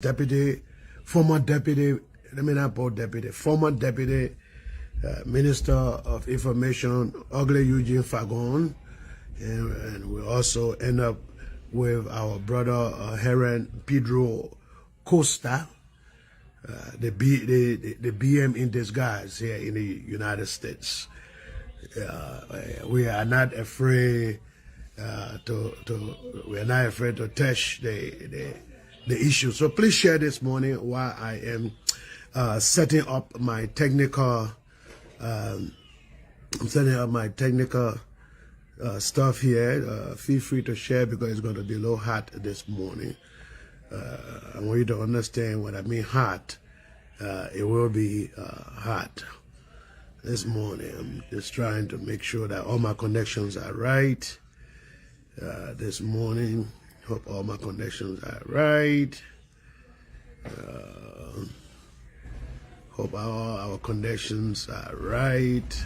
Former deputy Minister of Information, ugly Eugene Fahngon, and we also end up with our brother Henri Costa, the BM in disguise here in the United States. We are not afraid to touch the issue. So please share this morning while I am setting up my technical. I'm setting up my technical stuff here. Feel free to share because it's going to be a little hot this morning. I want you to understand what I mean hot. It will be hot this morning. I'm just trying to make sure that all my connections are right this morning. Hope all my connections are right. Hope all our connections are right.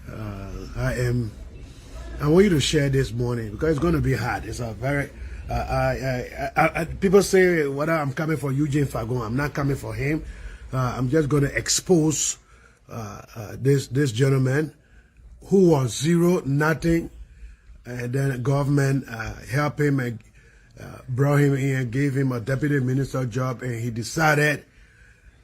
I want you to share this morning because it's going to be hard. It's a very people say whether I'm coming for Eugene Fahngon. I'm not coming for him. I'm just going to expose this gentleman who was zero, nothing, and then the government helped him and brought him in and gave him a deputy minister job, and he decided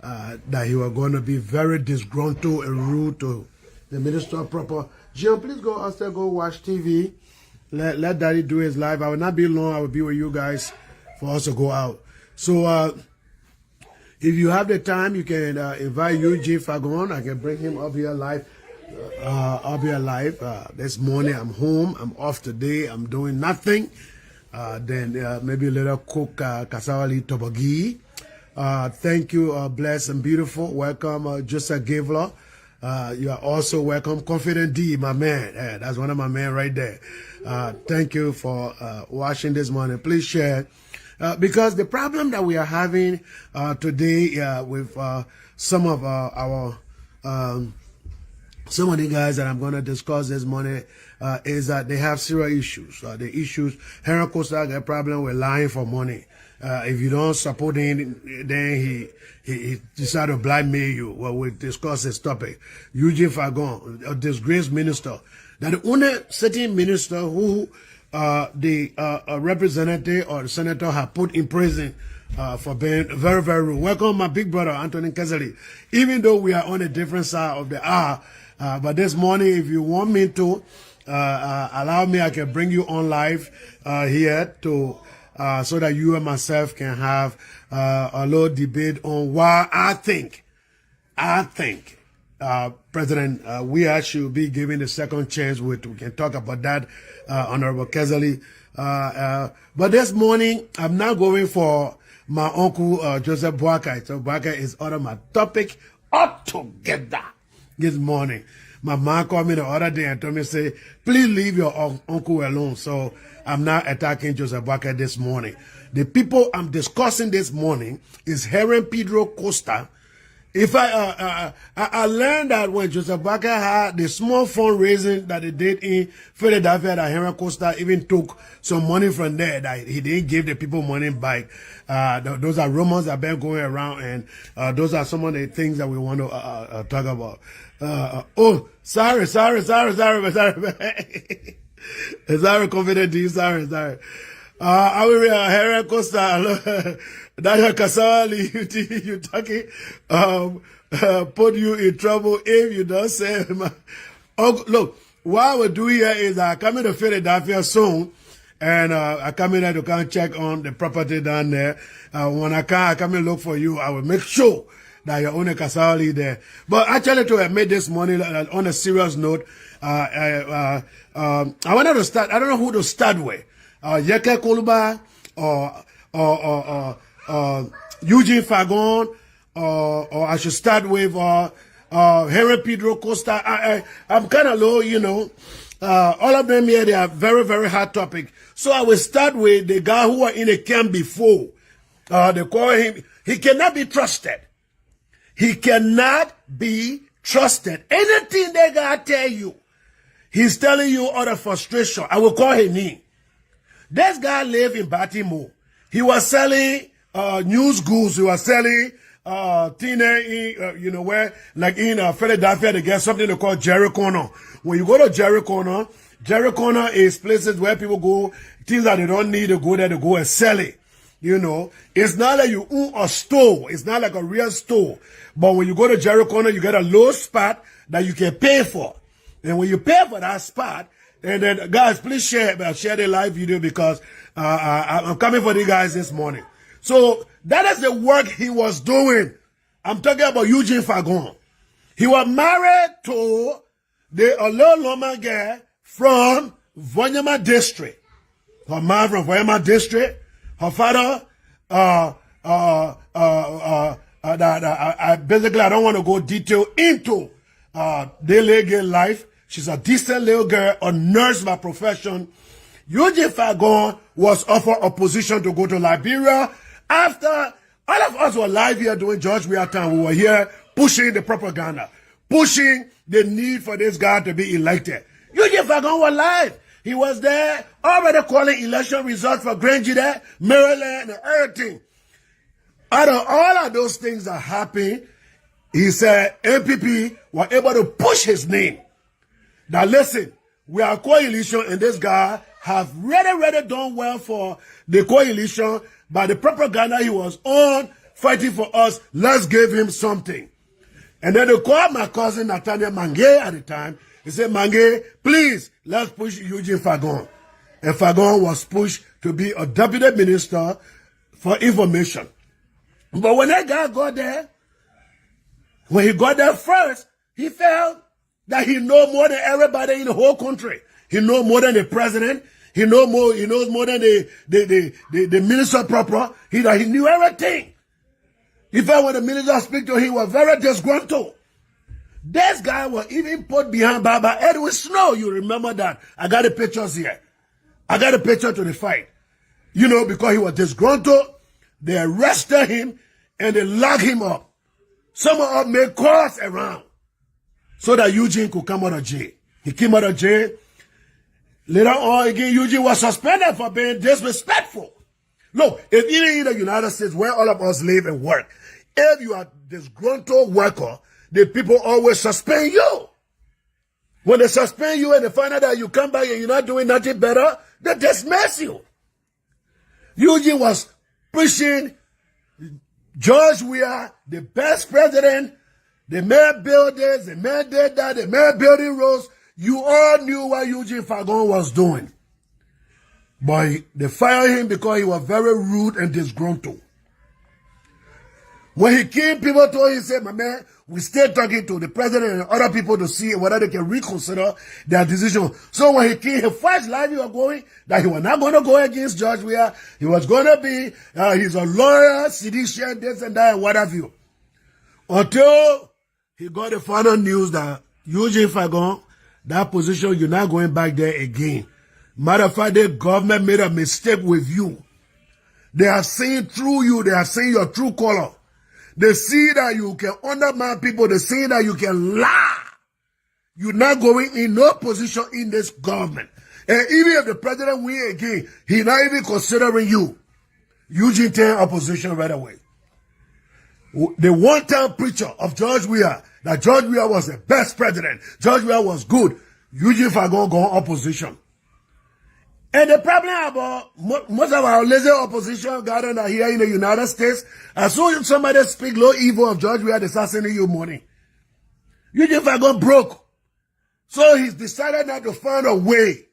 that he was going to be very disgruntled and rude to the minister proper. Jean, please go upstairs, go watch TV. Let Daddy do his live. I will not be long. I will be with you guys for us to go out. So if you have the time, you can invite Eugene Fahngon. I can bring him up here live. This morning I'm home. I'm off today. I'm doing nothing. Then maybe a little cook kasawali tobagi. Thank you, blessed and beautiful. Welcome, Joseph Gavler. You are also welcome, Confident D, my man. Yeah, that's one of my men right there. Thank you for watching this morning. Please share. Because the problem that we are having today with some of some of the guys that I'm going to discuss this morning is that they have serious issues. The issues, Henri Costa got a problem with lying for money. If you don't support him, then he decided to blackmail you. Well, we discuss this topic. Eugene Fahngon, a disgraced minister. That the only sitting minister who the representative or the senator have put in prison for being very, very rude. Welcome, my big brother, Anthony Keseli. Even though we are on a different side of the hour, but this morning, if you want me to, allow me, I can bring you on live here to so that you and myself can have a little debate on why I think President we should be given the second chance. We can talk about that, Honorable Keseli. But this morning, I'm not going for my uncle Joseph Boakai. So Boakai is out of my topic altogether this morning. My mom called me the other day and told me, say, please leave your uncle alone. So I'm not attacking Joseph Boakai this morning. The people I'm discussing this morning is Henri Costa. If I learned that when Joseph Boakai had the small fundraising that they did in Philadelphia, that Henri Costa even took some money from there, that he didn't give the people money back. Those are rumors that have been going around, and those are some of the things that we want to talk about. Oh, sorry. Sorry, Confident D, sorry. I will be Henri Costa. Daniel Kasali, you talking, put you in trouble if you don't say, look, what we're doing here is I come to Philadelphia soon, and I come in there to come check on the property down there. When I come and look for you, I will make sure that you're on a Kasali there. But actually, to admit this morning, on a serious note, I wanted to start, I don't know who to start with. Yekeh Kolubah or Eugene Fahngon, or I should start with Henri Costa. I'm kind of low, you know. All of them here, they are very, very hot topic. So I will start with the guy who was in the camp before. They call him, he cannot be trusted. He cannot be trusted. Anything they gotta tell you, he's telling you out of frustration. I will call his name. This guy lived in Baltimore. He was selling news goods. He was selling where, like in Philadelphia, they get something they call Jerry Corner. When you go to Jerry Corner is places where people go, things that they don't need to go there to go and sell it. It's not like you own a store. It's not like a real store. But when you go to Jerry Corner, you get a low spot that you can pay for. And when you pay for that spot, and then guys, please share the live video because I'm coming for you guys this morning. So that is the work he was doing. I'm talking about Eugene Fahngon. He was married to a little Loma girl from Vonyama district. Her mom from Vonyama district. Her father, basically I don't want to go detail into their legal life. She's a decent little girl, a nurse by profession. Eugene Fahngon was offered a position to go to Liberia. After all of us were live here doing George Weah time, we were here pushing the propaganda, pushing the need for this guy to be elected. Eugene Fahngon was live. He was there already calling election results for Grange there, Maryland, and everything. Out of all of those things that happened, he said MPP were able to push his name. Now listen, we are coalition and this guy have really done well for the coalition by the propaganda he was on, fighting for us. Let's give him something. And then they called my cousin Nathaniel Mange at the time. He said, Mange, please, let's push Eugene Fahngon. And Fahngon was pushed to be a deputy minister for information. But when that guy got there, when he got there first, he felt that he knows more than everybody in the whole country. He knows more than the president. He knows more than the minister proper. He knew everything. He felt when the minister speak to him, he was very disgruntled. This guy was even put behind Baba Edwin Snow. You remember that? I got the pictures here. I got a picture to the fight. Because he was disgruntled, they arrested him and they locked him up. Some of them made calls around so that Eugene could come out of jail. He came out of jail. Later on, again, Eugene was suspended for being disrespectful. Look, if even in the United States, where all of us live and work, if you are disgruntled worker, the people always suspend you. When they suspend you and they find out that you come back and you're not doing nothing better, they dismiss you. Eugene was pushing George Weah, the best president. The mayor built this, the mayor did that, the mayor building roads. You all knew what Eugene Fahngon was doing. But they fired him because he was very rude and disgruntled. When he came, people told him, he said, my man, we still talking to the president and other people to see whether they can reconsider their decision. So when he came, he first live he was going, that he was not going to go against George Weah. He was going to be, he's a lawyer, seditious, this and that, and what have you. Until he got the final news that Eugene Fahngon, that position, you're not going back there again. Matter of fact, the government made a mistake with you. They have seen through you. They have seen your true color. They see that you can undermine people. They see that you can lie. You're not going in no position in this government. And even if the president win again, he's not even considering you. Eugene turned opposition right away. The one-time preacher of George Weah, that George Weah was the best president. George Weah was good. Eugene Fahngon go opposition. And the problem about most of our lazy opposition gathered here in the United States, as soon as somebody speak low evil of George Weah, they start sending you money. Eugene Fahngon broke. So he decided not to find a way.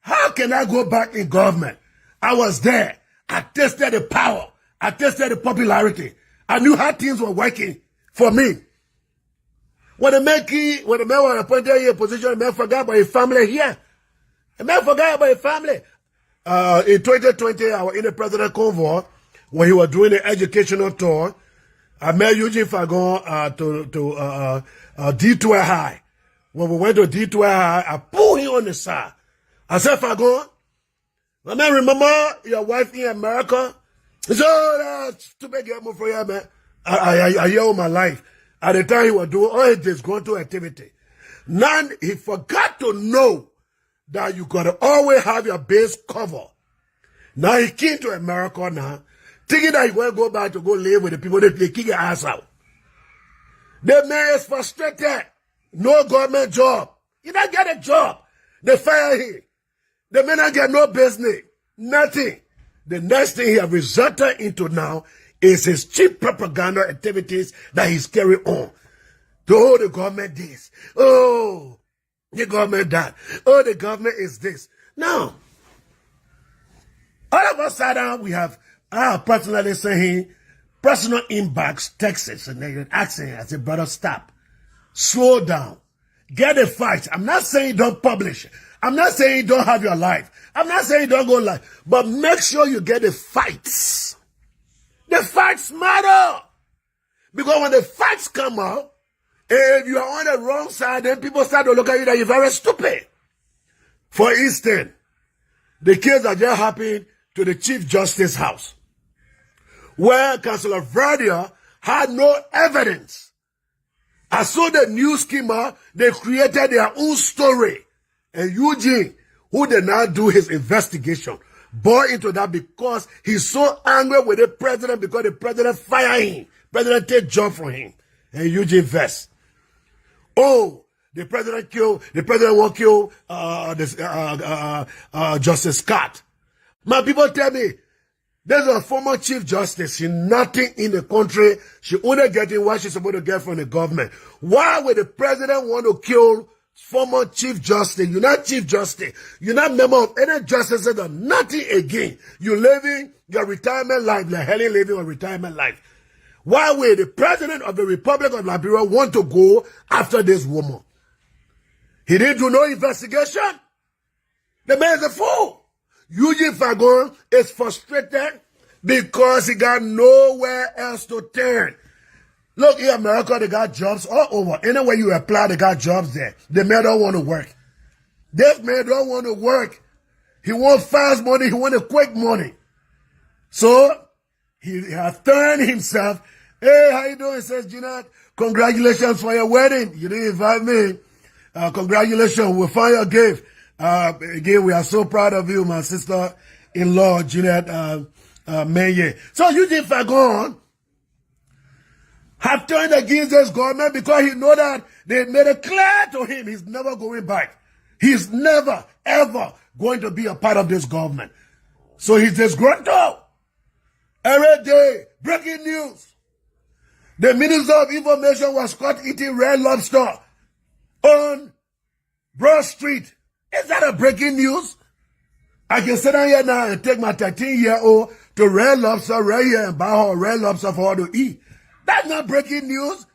How can I go back in government? I was there. I tested the power. I tested the popularity. I knew how things were working for me. When the man was appointed in a position, the man forgot about his family here. The man forgot about his family. In 2020, I was in the president convoy when he was doing the educational tour. I met Eugene Fahngon to D12 High. When we went to D12 High, I pulled him on the side. I said, Fahngon, my man, remember your wife in America? He said, oh, that's too big get more for you, man. I hear all my life. At the time, he was doing all his disgruntled activity. Now, he forgot to know that you got to always have your base covered. Now, he came to America now. Thinking that you want to go back to go live with the people, they kick your ass out. The man is frustrated. No government job. He don't get a job. They fire him. The man don't get no business. Nothing. The next thing he has resorted into now is his cheap propaganda activities that he's carrying on. Oh, the government this. Oh, the government that. Oh, the government is this. Now, all of a sudden, we have, I personally saying, personal inbox texts, and they're asking, I said, brother, stop. Slow down. Get a fight. I'm not saying don't publish. I'm not saying don't have your life. I'm not saying don't go live. But make sure you get the fights. The fights matter. Because when the fights come out, if you are on the wrong side, then people start to look at you that you're very stupid. For instance, the case that just happened to the Chief Justice House, where Councillor Verdia had no evidence. As soon as the news came out, they created their own story. And Eugene, who did not do his investigation, bought into that because he's so angry with the president because the president fired him. President take job from him. And Eugene vests. Oh, the president won't kill Justice Scott. My people tell me, there's a former Chief Justice. She's nothing in the country. She only getting what she's supposed to get from the government. Why would the president want to kill former Chief Justice? You're not Chief Justice. You're not member of any justices or nothing again. You're living your retirement life, like Helen living a retirement life. Why would the president of the Republic of Liberia want to go after this woman? He didn't do no investigation. The man is a fool. Eugene Fahngon is frustrated because he got nowhere else to turn. Look, in America, they got jobs all over. Anywhere you apply, they got jobs there. The man don't want to work. This man don't want to work. He want fast money. He want a quick money. So, he has turned himself. Hey, how you doing? He says, Jeanette, congratulations for your wedding. You didn't invite me. Congratulations. We'll find your gift. Again, we are so proud of you, my sister-in-law, Jeanette Maye. So Eugene Fahngon have turned against this government because he know that they made it clear to him he's never going back. He's never, ever going to be a part of this government. So he's disgruntled. Every day, breaking news. The Minister of Information was caught eating red lobster on Broad Street. Is that a breaking news? I can sit down here now and take my 13-year-old to Red Lobster right here and buy her red lobster for her to eat. That's not breaking news.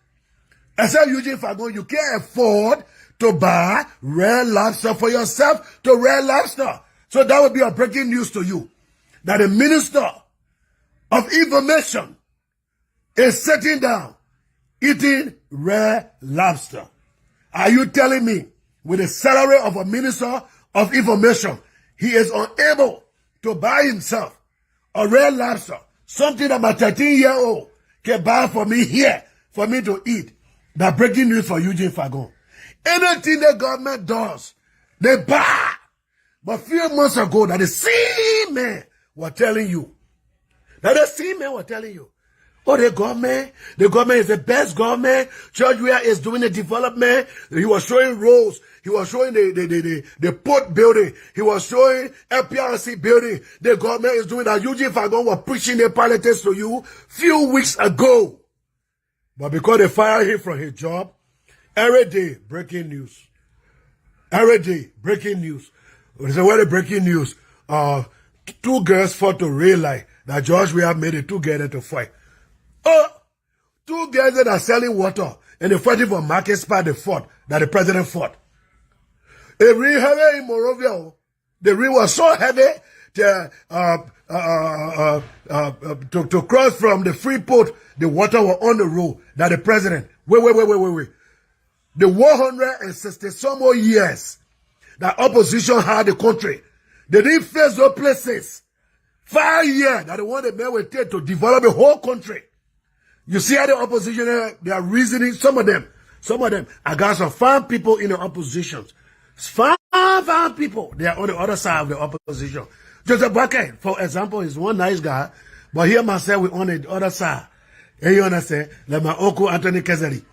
Except Eugene Fahngon, you can't afford to buy red lobster for yourself to Red Lobster. So that would be a breaking news to you. That the Minister of Information is sitting down eating red lobster. Are you telling me with the salary of a Minister of Information, he is unable to buy himself a red lobster, something that my 13-year-old can buy for me here, for me to eat? That breaking news for Eugene Fahngon. Anything the government does, they buy. But a few months ago, that the same man was telling you, oh, the government is the best government. George Weah is doing the development. He was showing roads. He was showing the port building. He was showing FPRC building. The government is doing that. Eugene Fahngon was preaching the politics to you few weeks ago. But because they fired him from his job, every day, breaking news. Every day, breaking news. So what the breaking news? Two girls fought to realize that George Weah made it together to fight. Oh, two girls that are selling water and they're fighting for market spot, they fought, that the president fought. It rain heavy in Morovia. The rain was so heavy to cross from the free port, the water was on the road, that the president, wait. The 160 some more years that opposition had the country, they didn't face those places. 5 years that they want the men will take to develop the whole country. You see how the opposition, they are reasoning, some of them, I got some fine people in the opposition. Fine people, they are on the other side of the opposition. Joseph Boakai, for example, is one nice guy, But here myself, we on the other side. And you understand? Like my uncle Anthony Kezeri.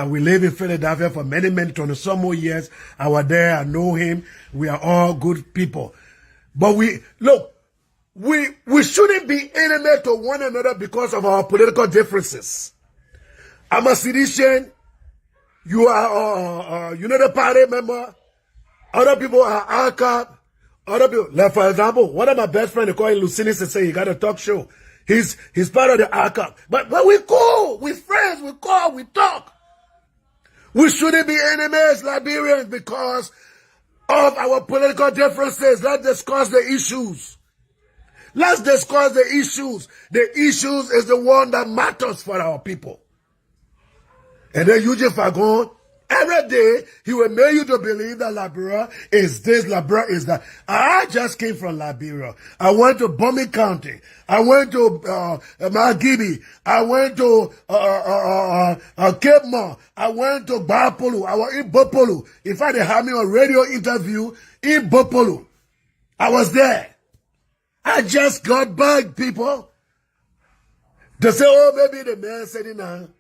We live in Philadelphia for many, 20 some more years. I was there. I know him. We are all good people. But we shouldn't be enemy to one another because of our political differences. I'm a citizen. You are the party member. Other people are ARCAP. Other people, like for example, one of my best friends, they call him Lucinis, and say he got a talk show. He's part of the ARCAP. But we call, we friends, we call, we talk. We shouldn't be enemies, Liberians, because of our political differences. Let's discuss the issues. Let's discuss the issues. The issues is the one that matters for our people. And then Eugene Fahngon, every day, he will make you to believe that Liberia is this, Liberia is that. I just came from Liberia. I went to Bombay County. I went to Margibi. I went to Cape Mo. I went to Bapolu. I was in Bopolu. In fact, they had me on a radio interview in Bopolu. I was there. I just got back, people. They say, oh, maybe the man sitting down.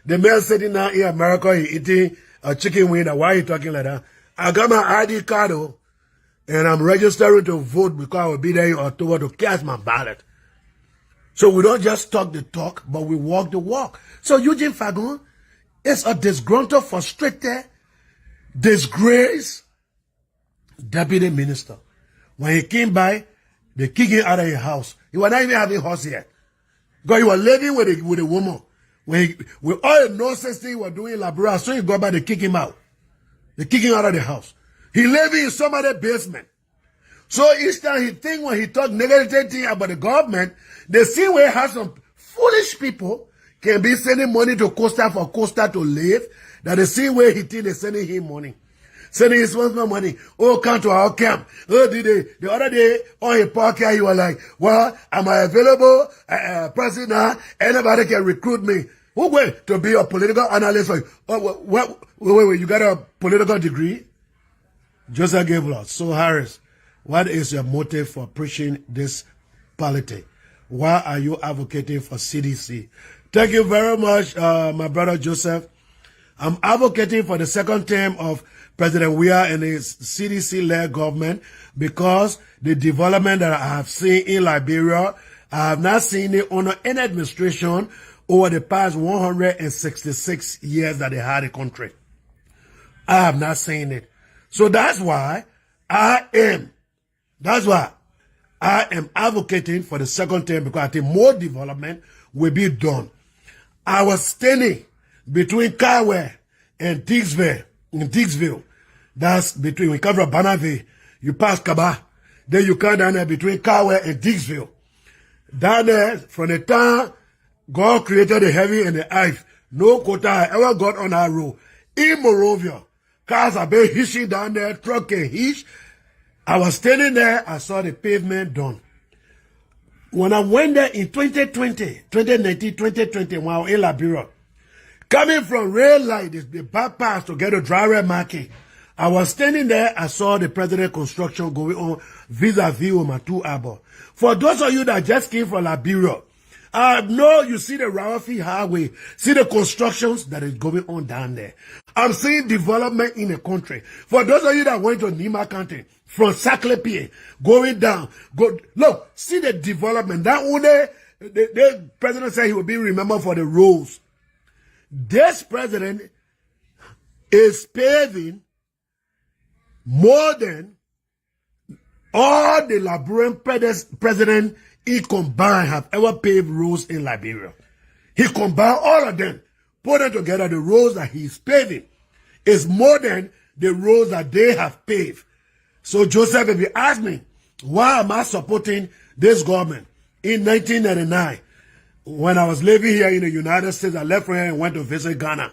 The man sitting down in America, he eating a chicken wing. Why are you talking like that? I got my ID card, and I'm registering to vote because I will be there in October to cast my ballot. So we don't just talk the talk, but we walk the walk. So Eugene Fahngon is a disgruntled, frustrated, disgraced deputy minister. When he came by, they kicked him out of his house. He was not even having house yet. Because he was living with a woman. With all the nonsense thing he was doing in Liberia, so he got back, they kick him out. They kick him out of the house. He living in somebody's basement. So each time he think when he talk negative thing about the government, they see where he has some foolish people can be sending money to Costa for Costa to live, that they see where he think they're sending him money. Sending his sponsor money. Oh, come to our camp. Oh, the other day on his podcast, he was like, well, am I available? President, anybody can recruit me. Who went to be a political analyst? Oh, wait, you got a political degree? Joseph Gabriel. So, Harris, what is your motive for preaching this polity? Why are you advocating for CDC? Thank you very much, my brother Joseph. I'm advocating for the second term of President Weah and his CDC-led government because the development that I have seen in Liberia, I have not seen it under any administration over the past 166 years that they had a country. I have not seen it. So that's why I am advocating for the second term because I think more development will be done. I was standing between Kawe and Dixville. That's between, we come from Banavie, you pass Kaba, then you come down there between Kawe and Dixville. Down there, from the time God created the heaven and the earth, no quota ever got on that road. In Morovia, cars are being hitching down there, truck and hitch. I was standing there, I saw the pavement done. When I went there in 2020, when I was in Liberia, coming from rail light, the bypass to get a dry market, I was standing there, I saw the president construction going on vis-a-vis Omatu Arbor. For those of you that just came from Liberia, I know you see the Rawafi Highway, see the constructions that is going on down there. I'm seeing development in the country. For those of you that went to Nima County, from Saclepie, going down, look, see the development. That only, the president said he will be remembered for the roads. This president is paving more than all the Liberian president he combined have ever paved roads in Liberia. He combined all of them, put them together. The roads that he's paving is more than the roads that they have paved. So Joseph, if you ask me, why am I supporting this government? In 1999, when I was living here in the United States, I left from here and went to visit Ghana.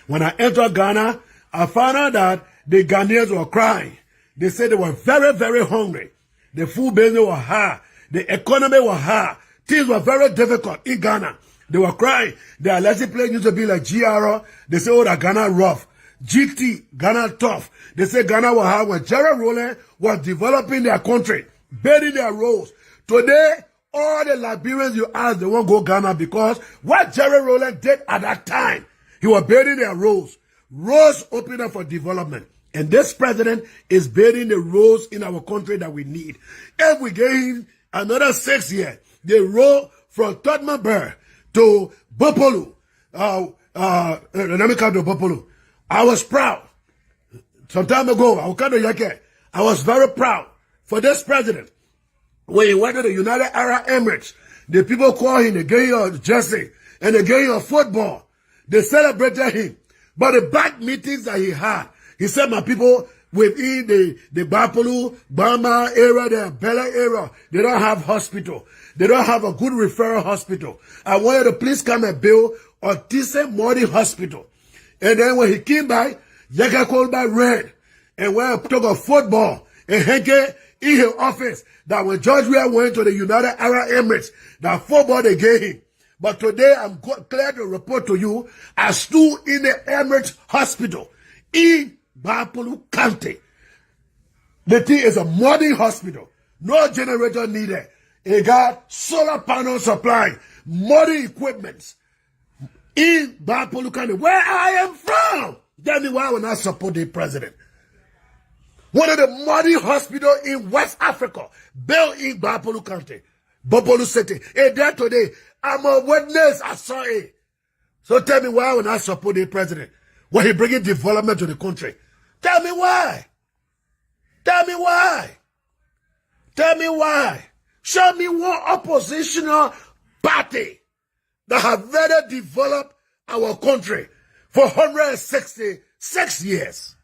When I entered Ghana, I found out that the Ghanaians were crying. They said they were very, very hungry. The food business was high. The economy was high. Things were very difficult in Ghana. They were crying. Their electric plane used to be like GR. They say, oh, that Ghana rough. GT, Ghana tough. They say Ghana was hard when Gerald Rowland was developing their country, building their roads. Today, all the Liberians you ask, they won't go Ghana because what Jerry Rowland did at that time, he was building their roads. Roads open up for development. And this president is building the roads in our country that we need. If we gain another 6 years, the road from Tottenham Bear to Bopolu, let me come to Bopolu. I was proud. Some time ago, I will come to Yekeh. I was very proud for this president. When he went to the United Arab Emirates, the people called him, they gave him a jersey, and they gave him a football. They celebrated him. But the back meetings that he had, he said, my people within the Bapolu, Bama area, the Bella area, they don't have hospital. They don't have a good referral hospital. I want you to please come and build a decent modern hospital. And then when he came by, Yekeh Kolubah ran and went and took a football and Henri in his office that when George Weah went to the United Arab Emirates, that football they gave him. But today I'm glad to report to you, I stood in the Emirates Hospital in Bapolu County. The thing is a modern hospital. No generator needed. It got solar panel supply, modern equipment in Bapolu County, where I am from. Tell me why I will not support the president. One of the modern hospitals in West Africa, built in Bapolu County, Bapolu City. And there today, I'm a witness, I saw it. So tell me why I will not support the president when he bringing development to the country. Tell me why. Tell me why. Tell me why. Show me one oppositional party that have better developed our country for 166 years.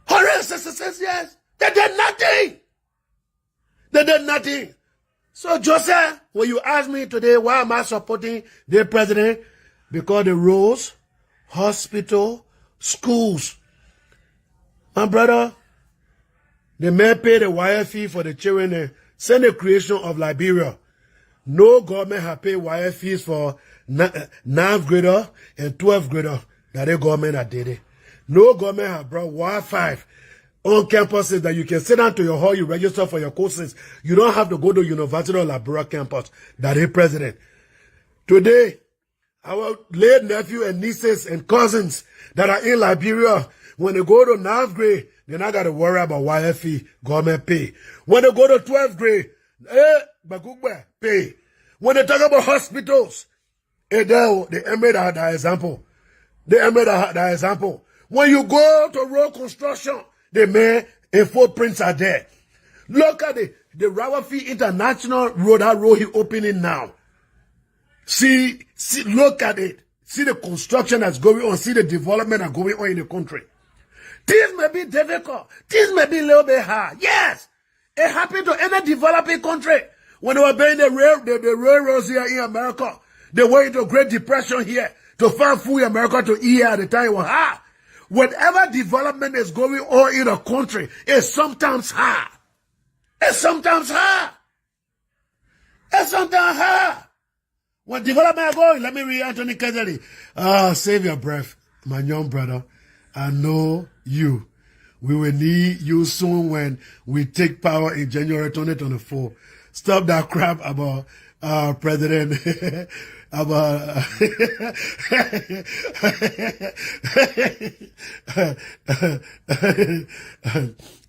166 years. They did nothing. They did nothing. So, Joseph, when you ask me today, why am I supporting the president? Because the roads, hospital, schools. My brother, the man paid the wire fee for the children since the creation of Liberia. No government has paid wire fees for 9th grader and 12th grader that the government has did it. No government has brought Wi-Fi on campuses that you can sit down to your hall, you register for your courses. You don't have to go to University of Liberia campus. That is president. Today, our late nephew and nieces and cousins that are in Liberia, when they go to 9th grade, they're not got to worry about YFE, government pay. When they go to 12th grade, pay. When they talk about hospitals, the Emirate had that example. The Emirate had that example. When you go to road construction, the man and footprints are there. Look at the Rawafi International Road, that road he opening now. See, look at it. See the construction that's going on. See the development that's going on in the country. Things may be difficult. Things may be a little bit hard. Yes, it happened to any developing country. When they were building the railroads here in America, they went into Great Depression here to find food in America to eat at the time. It was hard. Whatever development is going on in a country is sometimes hard. It's sometimes hard. It's sometimes hard. When development is going, let me read Anthony Kennedy. Save your breath, my young brother. I know you. We will need you soon when we take power in January 2024. Stop that crap about President, about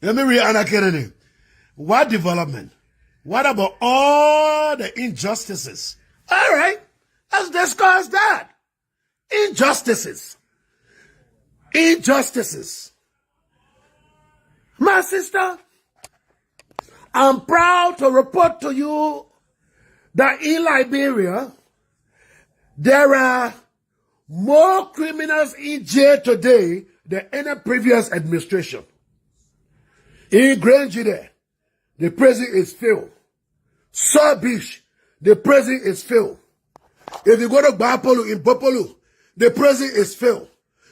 let me read Anna Kennedy. What development? What about all the injustices? All right, let's discuss that. Injustices. Injustices. My sister, I'm proud to report to you that in Liberia, there are more criminals in jail today than any previous administration. In Grange, the prison is filled. South Beach, the prison is filled. If you go to Bapolu in Bopolu, the prison is filled.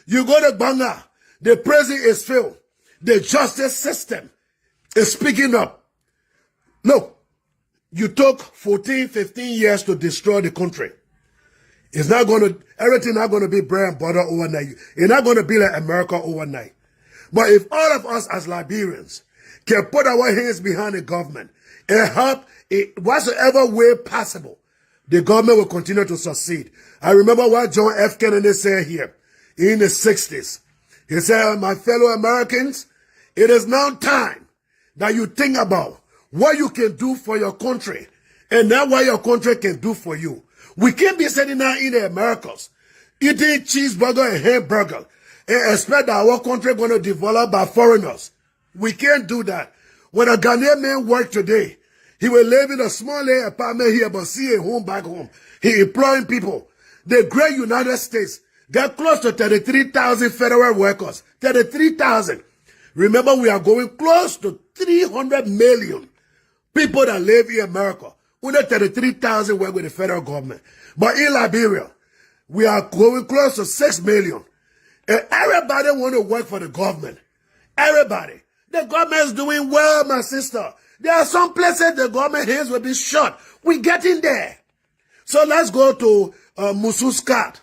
You go to Banga, the prison is filled. The justice system is speaking up. Look, you took 14, 15 years to destroy the country. It's not going to, everything not going to be bread and butter overnight. It's not going to be like America overnight. But if all of us as Liberians can put our hands behind the government and help in whatsoever way possible, the government will continue to succeed. I remember what John F. Kennedy said here in the 60s. He said, my fellow Americans, it is now time that you think about what you can do for your country and not what your country can do for you. We can't be sitting down in the Americas eating cheeseburger and hamburger and expect that our country is going to develop by foreigners. We can't do that. When a Ghanaian man work today, he will live in a small apartment here but see a home back home. He employing people. The great United States got close to 33,000 federal workers. 33,000. Remember, we are going close to 300 million people that live in America. Only 33,000 work with the federal government. But in Liberia, we are going close to 6 million. And everybody want to work for the government. Everybody. The government is doing well, my sister. There are some places the government hands will be shut. We're getting there. So let's go to Mususcat.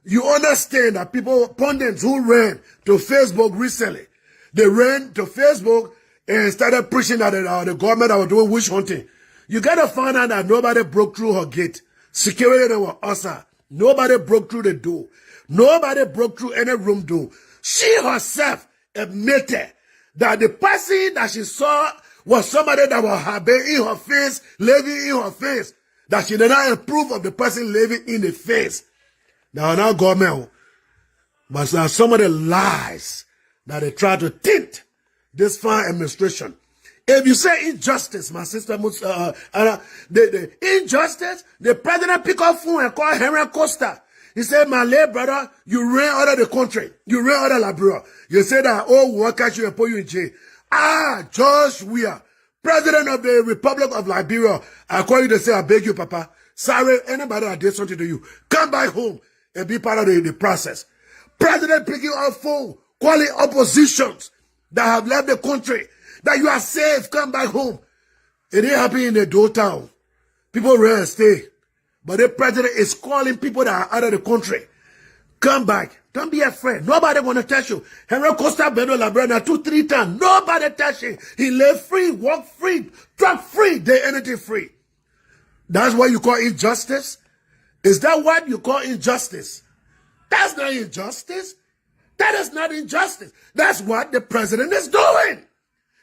You understand that people, pundits who ran to Facebook recently, they ran to Facebook and started preaching that the government was doing witch hunting. You got to find out that nobody broke through her gate. Security was outside. Nobody broke through the door. Nobody broke through any room door. She herself admitted that the person that she saw was somebody that was having in her face, living in her face, that she did not approve of the person living in the face. Now government, but now some of the lies that they try to tint this fine administration. If you say injustice, my sister, the injustice, the president pick up phone and call Henri Costa. He said, my late brother, you ran out of the country. You ran out of Liberia. You said that, oh, we'll catch you and put you in jail. George Weah, president of the Republic of Liberia. I call you to say, I beg you, Papa. Sorry, anybody that did something to you, come back home and be part of the process. President picking up phone, calling oppositions that have left the country, that you are safe, come back home. It ain't happening in the downtown. People ran and stay. But the president is calling people that are out of the country. Come back. Don't be afraid. Nobody gonna touch you. Henri Costa been on Liberia 2-3 times. Nobody touch him. He live free, walk free, truck free, do anything free. That's what you call injustice? Is that what you call injustice? That's not injustice. That is not injustice. That's what the president is doing.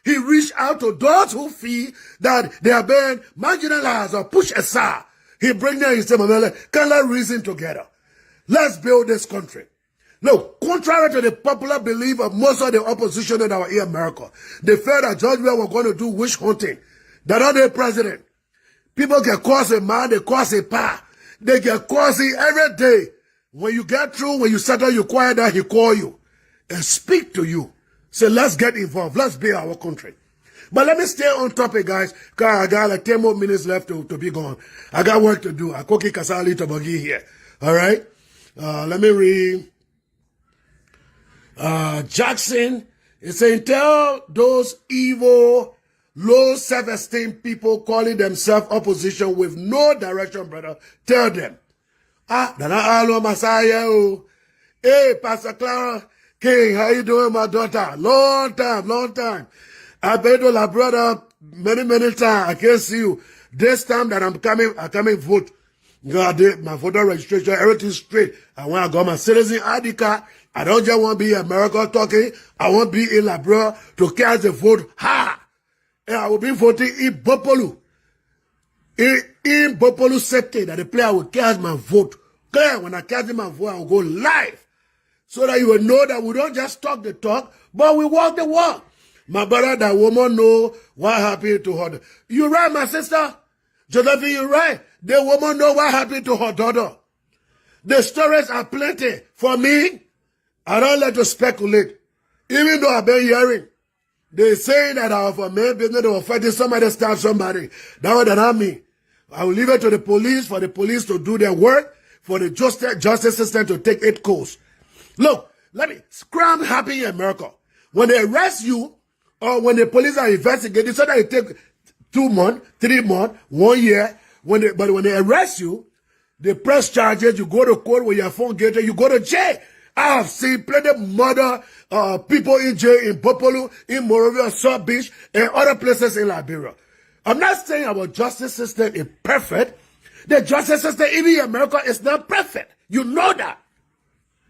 He reached out to those who feel that they are being marginalized or pushed aside. He bring them and say, can let's reason together. Let's build this country. Look, contrary to the popular belief of most of the opposition that are in America, they felt that George Weah was going to do witch hunting. That are the president. People get cause a man, they cause a pa. They get causing every day. When you get through, when you settle, you quiet down, he call you and speak to you. Say, let's get involved. Let's build our country. But let me stay on topic, guys, because I got like 10 more minutes left to be gone. I got work to do. I cookie kasali tabagi here. All right? Let me read. Jackson is saying, tell those evil, low self-esteem people calling themselves opposition with no direction, brother. Tell them. Dana alo Messiah. Hey, Pastor Clara King, how you doing, my daughter? Long time. I've been to my brother many times. I can't see you. This time that I'm coming vote. God did my voter registration, everything straight. And when I got my citizen ID card, I don't just want to be in America talking. I want to be in Liberia to cast the vote. And I will be voting in Bopolu. In Bopolu City, that the player will cast my vote. Clear, when I cast my vote, I will go live. So that you will know that we don't just talk the talk, but we walk the walk. My brother, that woman know what happened to her. You right, my sister? Josephine, you right. The woman know what happened to her daughter. The stories are plenty. For me, I don't like to speculate. Even though I've been hearing, they say that our men business, they were fighting somebody, stab somebody. That was not me. I will leave it to the police, for the police to do their work, for the justice system to take its course. Look, crime happen in America. When they arrest you, or when the police are investigating, so that it take 2 months, 3 months, 1 year. But when they arrest you, they press charges, you go to court with your phone gated, you go to jail. I have seen plenty of murder people in jail in Bopolu, in Morovia, South Beach, and other places in Liberia. I'm not saying our justice system is perfect. The justice system, even in America, is not perfect. You know that.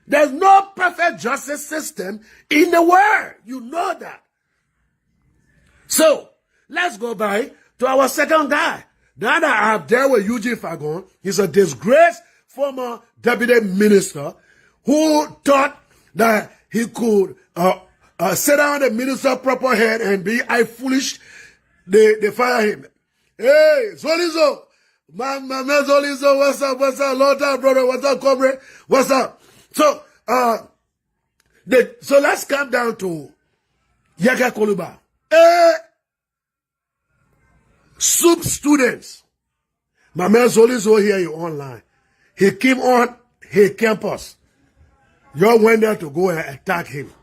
There's no perfect justice system in the world. You know that. So, let's go back to our second guy. Now that I have dealt with Eugene Fahngon, he's a disgraced former deputy minister who thought that he could sit down the minister's proper head and be foolish. They fire him. Hey, Zolizo. My man Zolizo, what's up? Long time, brother. What's up, comrade? What's up? So, so let's come down to Yekeh Kolubah. Soup students. My man Zolizo here, you online. He came on his campus. You went there to go and attack him.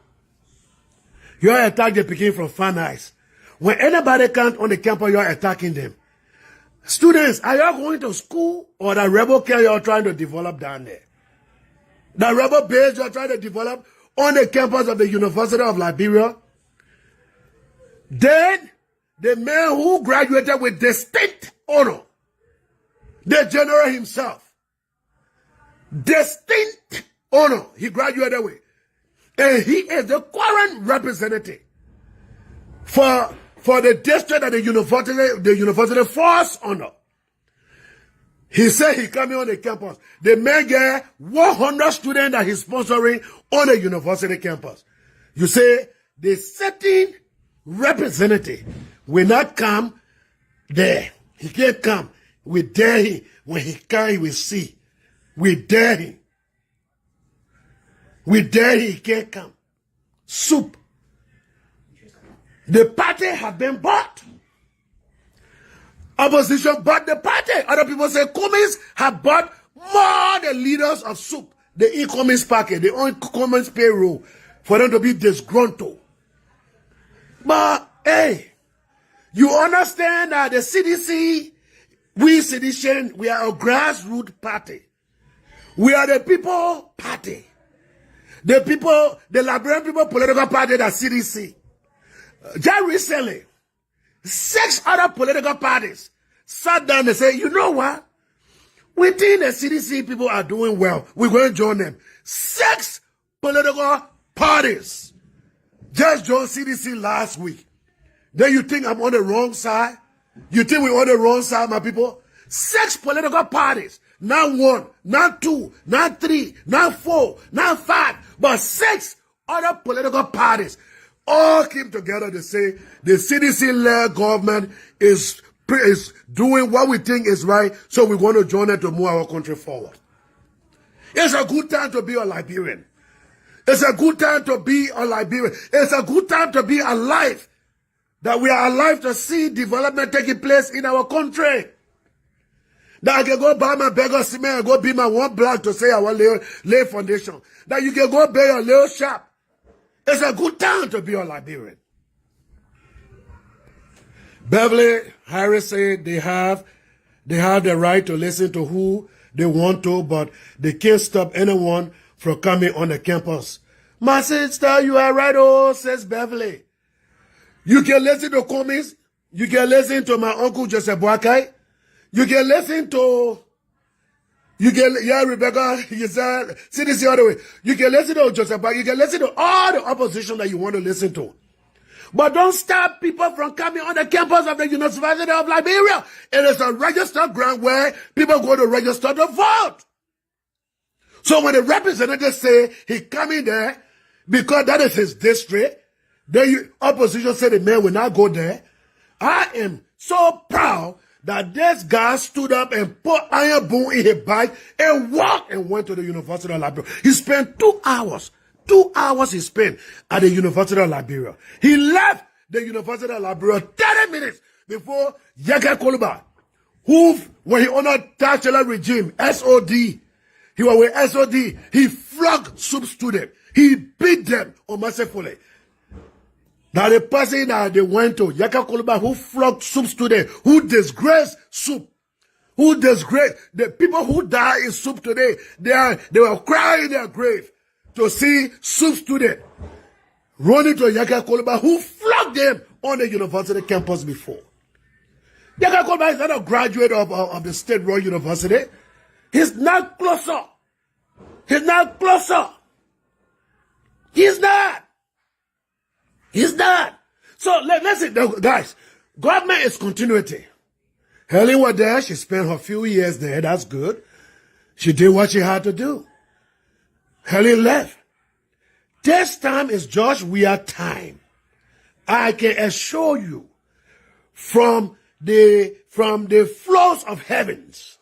You attack the Peking from Fahngon. When anybody comes on the campus, you're attacking them. Students, are you going to school or the rebel care you're trying to develop down there? The rebel base you're trying to develop on the campus of the University of Liberia? Then, the man who graduated with distinct honor, the general himself, distinct honor he graduated with, and he is the current representative for the district that the university falls under. He said he coming on the campus. The man get 100 students that he's sponsoring on the university campus. You say the sitting representative will not come there. He can't come. We dare him. When he can, he will see. We dare him. We dare him. He can't come. Soup. The party have been bought. Opposition bought the party. Other people say Cummins have bought more the leaders of soup. The e-commerce package, the e-commerce payroll, for them to be disgruntled. But, hey, you understand that the CDC, we sedition, we are a grassroots party. We are the people party. The people, the Liberian people political party, the CDC. Just recently, 6 other political parties sat down and said, you know what? We think the CDC people are doing well. We're going to join them. 6 political parties just joined CDC last week. Then you think I'm on the wrong side? You think we're on the wrong side, my people? 6 political parties. Not 1, not 2, not 3, not 4, not 5, but 6 other political parties all came together to say the CDC-led government is doing what we think is right, so we want to join it to move our country forward. It's a good time to be a Liberian. It's a good time to be a Liberian. It's a good time to be alive. That we are alive to see development taking place in our country. That I can go buy my bag of cement and go be my 1 block to say I want lay foundation. That you can go buy your little shop. It's a good time to be a Liberian. Beverly Harris said they have the right to listen to who they want to, but they can't stop anyone from coming on the campus. My sister, you are right, oh, says Beverly. You can listen to Cummins. You can listen to my uncle Joseph Boakai. You can listen to, Rebecca, you said, see this the other way. You can listen to Joseph Boakai. You can listen to all the opposition that you want to listen to. But don't stop people from coming on the campus of the University of Liberia. It is a registered ground where people go to register to vote. So when the representatives say he coming there because that is his district, the opposition said the man will not go there. I am so proud that this guy stood up and put iron boom in his bike and walked and went to the University of Liberia. He spent 2 hours. 2 hours he spent at the University of Liberia. He left the University of Liberia 30 minutes before Yekeh Kolubah, who, when he honored Chancellor regime, SOD, he was with SOD, he flogged soup students. He beat them unmercifully. Now the person that they went to, Yekeh Kolubah, who flogged soup students, who disgraced soup, who disgraced the people who die in soup today, they were crying in their grave to see soup student running to Yekeh Kolubah, who flogged them on the university campus before. Yekeh Kolubah is not a graduate of the State Royal University. He's not closer. He's not closer. He's not. He's not. So listen, guys, government is continuity. Helen was there. She spent her few years there. That's good. She did what she had to do. Helen left. This time is George Weah time. I can assure you, from the floors of heavens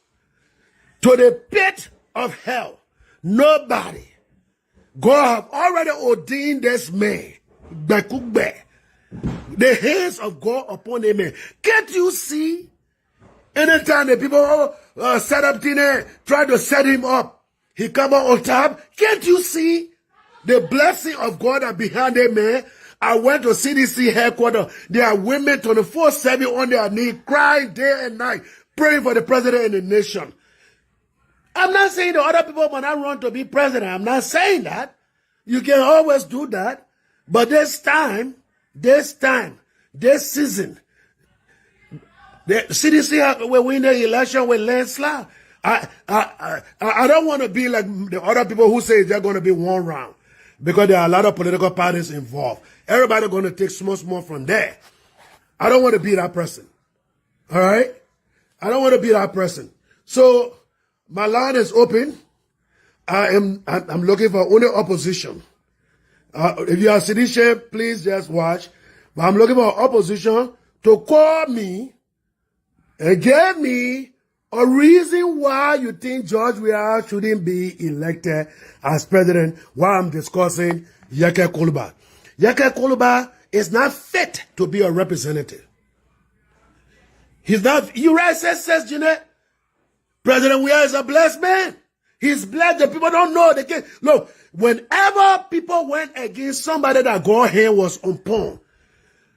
to the pit of hell, nobody. God have already ordained this man, the hands of God upon a man. Can't you see? Anytime the people set up dinner, try to set him up, he come out on top. Can't you see the blessing of God are behind a man? I went to CDC headquarters. There are women 24/7 on their knees, crying day and night, praying for the president and the nation. I'm not saying the other people might not run to be president. I'm not saying that. You can always do that. But this season, the CDC will win the election with landslide. I don't want to be like the other people who say they're going to be one round, because there are a lot of political parties involved. Everybody going to take small from there. I don't want to be that person. All right? I don't want to be that person. So my line is open. I'm looking for only opposition. If you are seditious, please just watch. But I'm looking for opposition to call me and give me a reason why you think George Weah shouldn't be elected as president while I'm discussing Yekeh Kolubah. Yekeh Kolubah is not fit to be a representative. He's not, you right, says Jeanette. President Weah is a blessed man. He's blessed. The people don't know. They can't. Look, whenever people went against somebody that God hand was upon,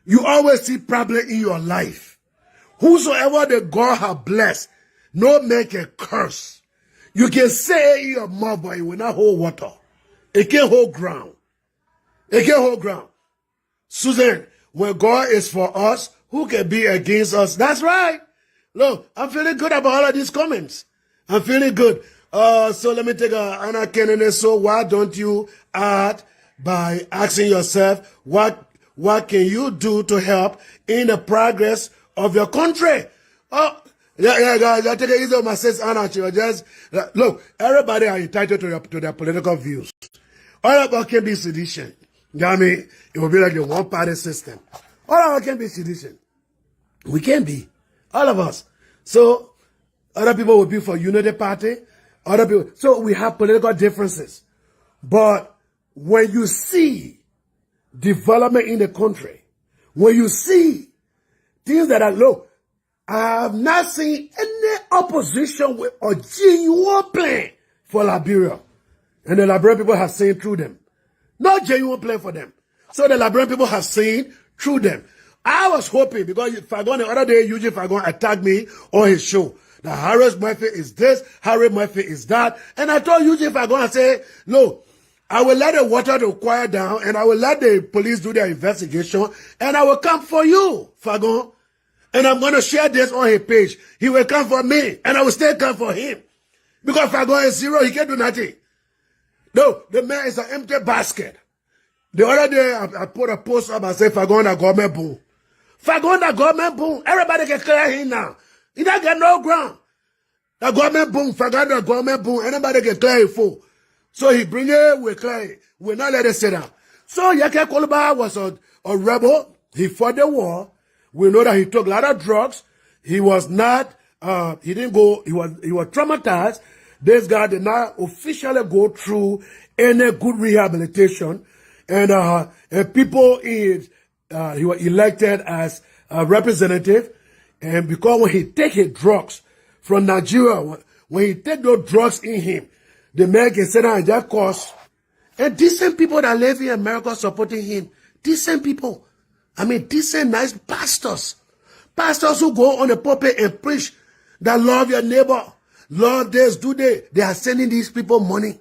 you always see problem in your life. Whosoever the God has blessed, no man can curse. You can say in your mouth, but it will not hold water. It can't hold ground. It can't hold ground. Susan, when God is for us, who can be against us? That's right. Look, I'm feeling good about all of these comments. I'm feeling good. So let me take Anna Kennedy. So why don't you add by asking yourself, what can you do to help in the progress of your country? Oh, yeah, guys, I take it easy on my sis Anna. Just look, everybody are entitled to their political views. All of us can be sedition. You know what I mean? It will be like the one-party system. All of us can be sedition. We can be. All of us. So, other people will be for unity party. Other people. So, we have political differences. But when you see development in the country, when you see things that are low, I have not seen any opposition with a genuine plan for Liberia. And the Liberian people have seen through them. No genuine plan for them. So the Liberian people have seen through them. I was hoping, because Fahngon the other day, Eugene Fahngon attacked me on his show. That Harry Murphy is this, Harry Murphy is that. And I told Eugene Fahngon, I said, look, I will let the water to quiet down, and I will let the police do their investigation, and I will come for you, Fahngon. And I'm going to share this on his page. He will come for me, and I will still come for him. Because Fahngon is zero, he can't do nothing. No, the man is an empty basket. The other day, I put a post up and said, Fahngon the government boom. Fahngon the government boom. Everybody can clear him now. He don't get no ground. The government boom, Fahngon the government boom. Anybody can clear it full. So he bring it, we clear it. We not let it sit down. So Yekeh Kolubah was a rebel. He fought the war. We know that he took a lot of drugs. He was not, he didn't go, he was traumatized. This guy did not officially go through any good rehabilitation. And people he was elected as a representative. And because when he take his drugs from Nigeria, when he take those drugs in him, the man can sit down and just cause. And decent people that live in America supporting him, decent people. I mean, decent, nice pastors. Pastors who go on the pulpit and preach that love your neighbor. Love this, do they? They are sending these people money.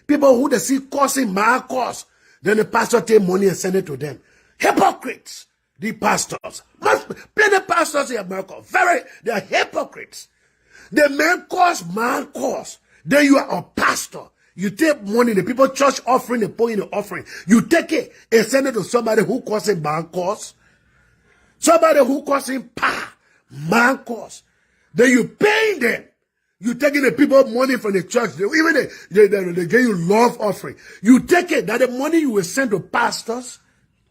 People who they see causing my cause. Then the pastor take money and send it to them. Hypocrites. the pastors. Plenty pastors in America, they are hypocrites. The man cause, man cause. Then you are a pastor. You take money, the people church offering, they put in the offering. You take it and send it to somebody who causing man cause. Somebody who causing man cause. Then you paying them. You taking the people money from the church. They give you love offering. You take it. That the money you will send to pastors.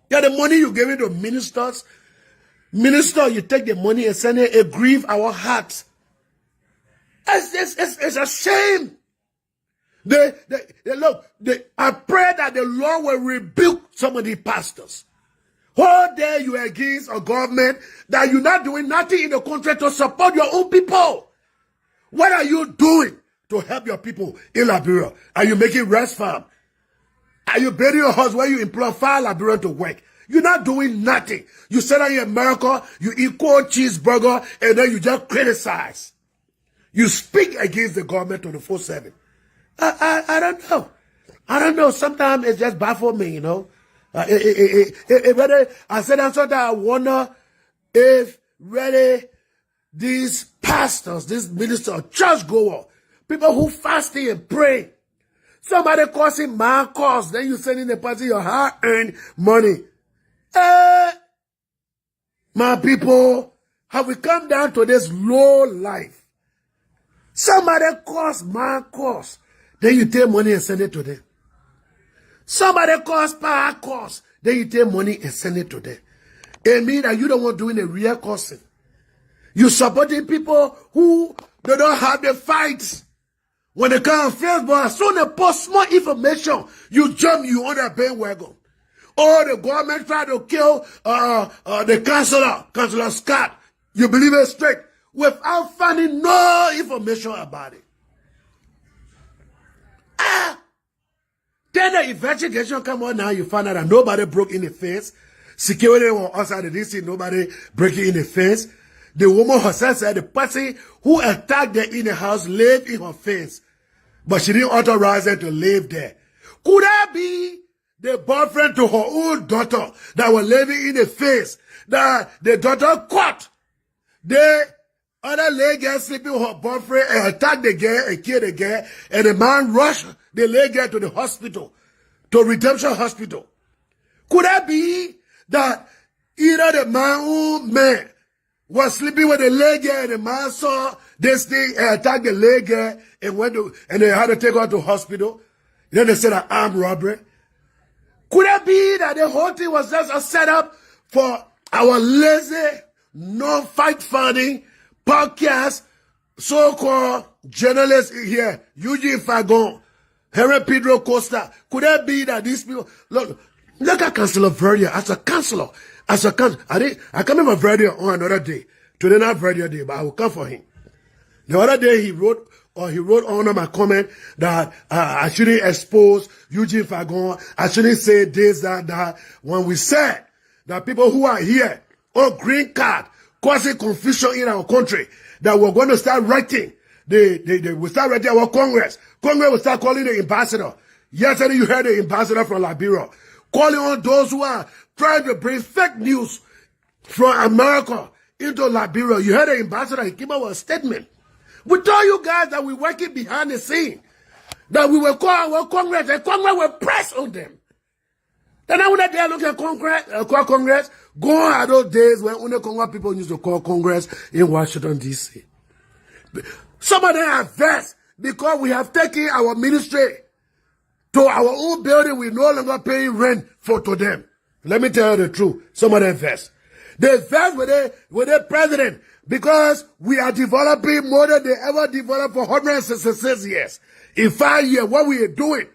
That the money you give it to ministers. Minister, you take the money and send it grieve our hearts. It's a shame. I pray that the Lord will rebuke some of the pastors. How dare you against a government that you're not doing nothing in the country to support your own people? What are you doing to help your people in Liberia? Are you making rest farm? Are you building a house where you employ 5 Liberians to work? You're not doing nothing. You sit down in America, you eat cold cheeseburger, and then you just criticize. You speak against the government 24/7. I don't know. I don't know. Sometimes it just baffles me, you know. I said that's what I wonder if really these pastors, these ministers, churchgoers, people who fasting and pray, somebody causing my cause, then you sending the person your hard-earned money. My people, have we come down to this low life? Somebody cause my cause, then you take money and send it to them. Somebody cause power cause, then you take money and send it to them. It means that you don't want doing a real causing. You supporting people who they don't have the fights. When they come on Facebook, as soon as they post small information, you jump you on that bandwagon. Or the government try to kill the Councillor Scott. You believe it straight without finding no information about it. Then the investigation come on now, you find out that nobody broke in the fence. Security was outside, they didn't see nobody breaking in the fence. The woman herself said the person who attacked her in the house lived in her fence. But she didn't authorize them to live there. Could that be the boyfriend to her own daughter that was living in the fence? That the daughter caught the other lady girl sleeping with her boyfriend and attacked the girl and killed the girl. And the man rushed the lady girl to the hospital, to Redemption Hospital. Could that be that either the man was sleeping with the lady and the man saw this thing and attacked the lady and they had to take her to hospital? Then they said an armed robbery. Could it be that the whole thing was just a setup for our lazy, non-fight funding podcast, so-called journalists here, Eugene Fahngon, Henri Costa? Could it be that these people look at Councillor Verdier as a councillor? I come in my Verdier on another day. Today not Verdier day, but I will come for him. The other day he wrote on my comment that I shouldn't expose Eugene Fahngon. I shouldn't say this, that. When we said that people who are here on green card causing confusion in our country, that we're going to start writing. They will start writing our Congress. Congress will start calling the ambassador. Yesterday you heard the ambassador from Liberia calling on those who are trying to bring fake news from America into Liberia. You heard the ambassador, he came out with a statement. We told you guys that we're working behind the scene, that we will call our Congress, and Congress will press on them. Then I want to look at Congress, go at those days when only Congress people used to call Congress in Washington, D.C. Some of them are vexed because we have taken our ministry to our own building. We no longer paying rent to them. Let me tell you the truth. Some of them vexed. They vexed with the president because we are developing more than they ever developed for 166 years. In 5 years, what we are doing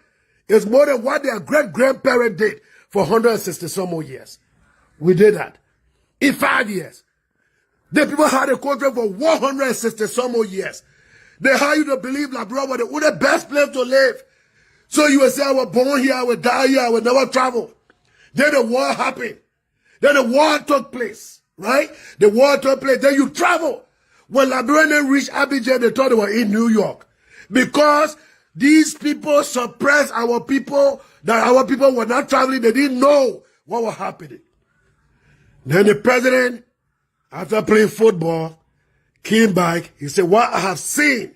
is more than what their great-grandparents did for 160 some more years. We did that. In 5 years. The people had a contract for 160 some more years. They had you to believe Liberia was the best place to live. So you will say, I was born here, I will die here, I will never travel. Then the war happened. Then the war took place, right? The war took place. Then you travel. When Liberians reached Abidjan, they thought they were in New York. Because these people suppressed our people, that our people were not traveling. They didn't know what was happening. Then the president, after playing football, came back. He said, what I have seen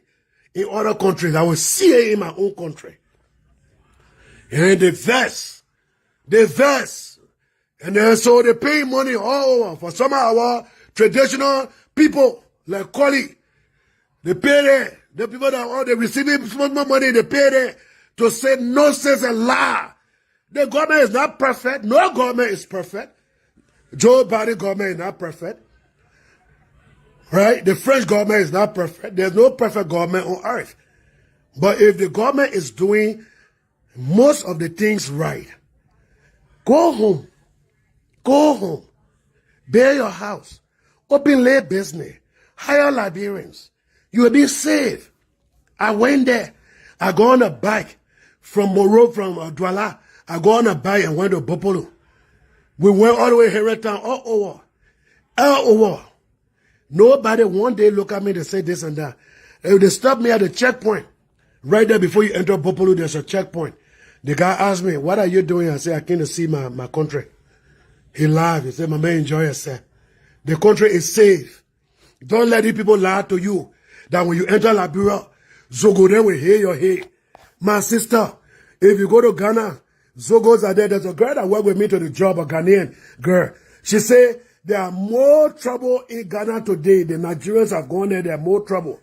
in other countries, I will see it in my own country. And the verse. And then so they pay money all over for some of our traditional people, like Koli. They pay there. The people that are receiving small money, they pay there to say nonsense and lie. The government is not perfect. No government is perfect. Joe Biden government is not perfect. Right? The French government is not perfect. There's no perfect government on earth. But if the government is doing most of the things right, go home. Go home. Build your house. Open lay business. Hire Liberians. You will be safe. I went there. I go on a bike from Douala. I go on a bike and went to Bopolo. We went all the way here town, all over. Nobody one day look at me to say this and that. They stopped me at the checkpoint. Right there before you enter Bopolo, there's a checkpoint. The guy asked me, what are you doing? I said, I came to see my country. He laughed. He said, my man, enjoy yourself. The country is safe. Don't let these people lie to you that when you enter Liberia, Zogo will hear your head. My sister, if you go to Ghana, Zogos are there. There's a girl that worked with me to the job, a Ghanaian girl. She said, there are more trouble in Ghana today. The Nigerians have gone there. There are more trouble.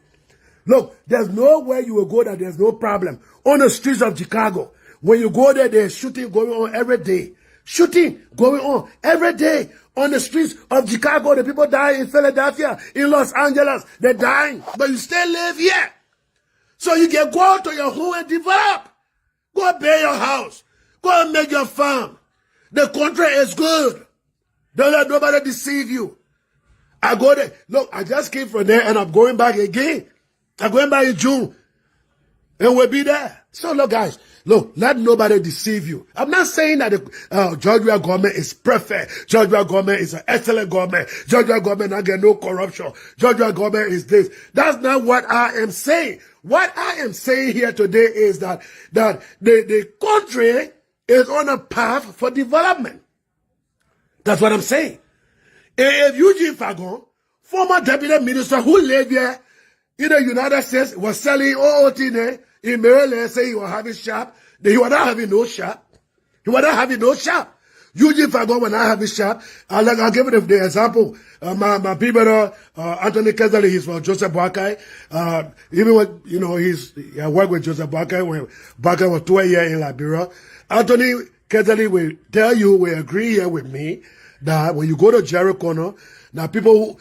Look, there's nowhere you will go that there's no problem. On the streets of Chicago, when you go there, there's shooting going on every day. Shooting going on every day on the streets of Chicago. The people die in Philadelphia, in Los Angeles. They're dying, but you still live here. So you can go to your home and develop. Go build your house. Go and make your farm. The country is good. Don't let nobody deceive you. I go there. Look, I just came from there and I'm going back again. I'm going back in June. And we'll be there. So look, guys. Look, let nobody deceive you. I'm not saying that the Georgia government is perfect. Georgia government is an excellent government. Georgia government not get no corruption. Georgia government is this. That's not what I am saying. What I am saying here today is that the country is on a path for development. That's what I'm saying. If Eugene Fahngon, former deputy minister who lived here in the United States, was selling OOT in Maryland, say he was having shop, then he was not having no shop. He was not having no shop. Eugene Fahngon was not having shop. I'll give you the example. My people, Anthony Kezali, he's from Joseph Boakai. Even when, I worked with Joseph Boakai when Boakai was 12 years in Liberia. Anthony Kezali will tell you, will agree here with me, that when you go to Jericho, now the people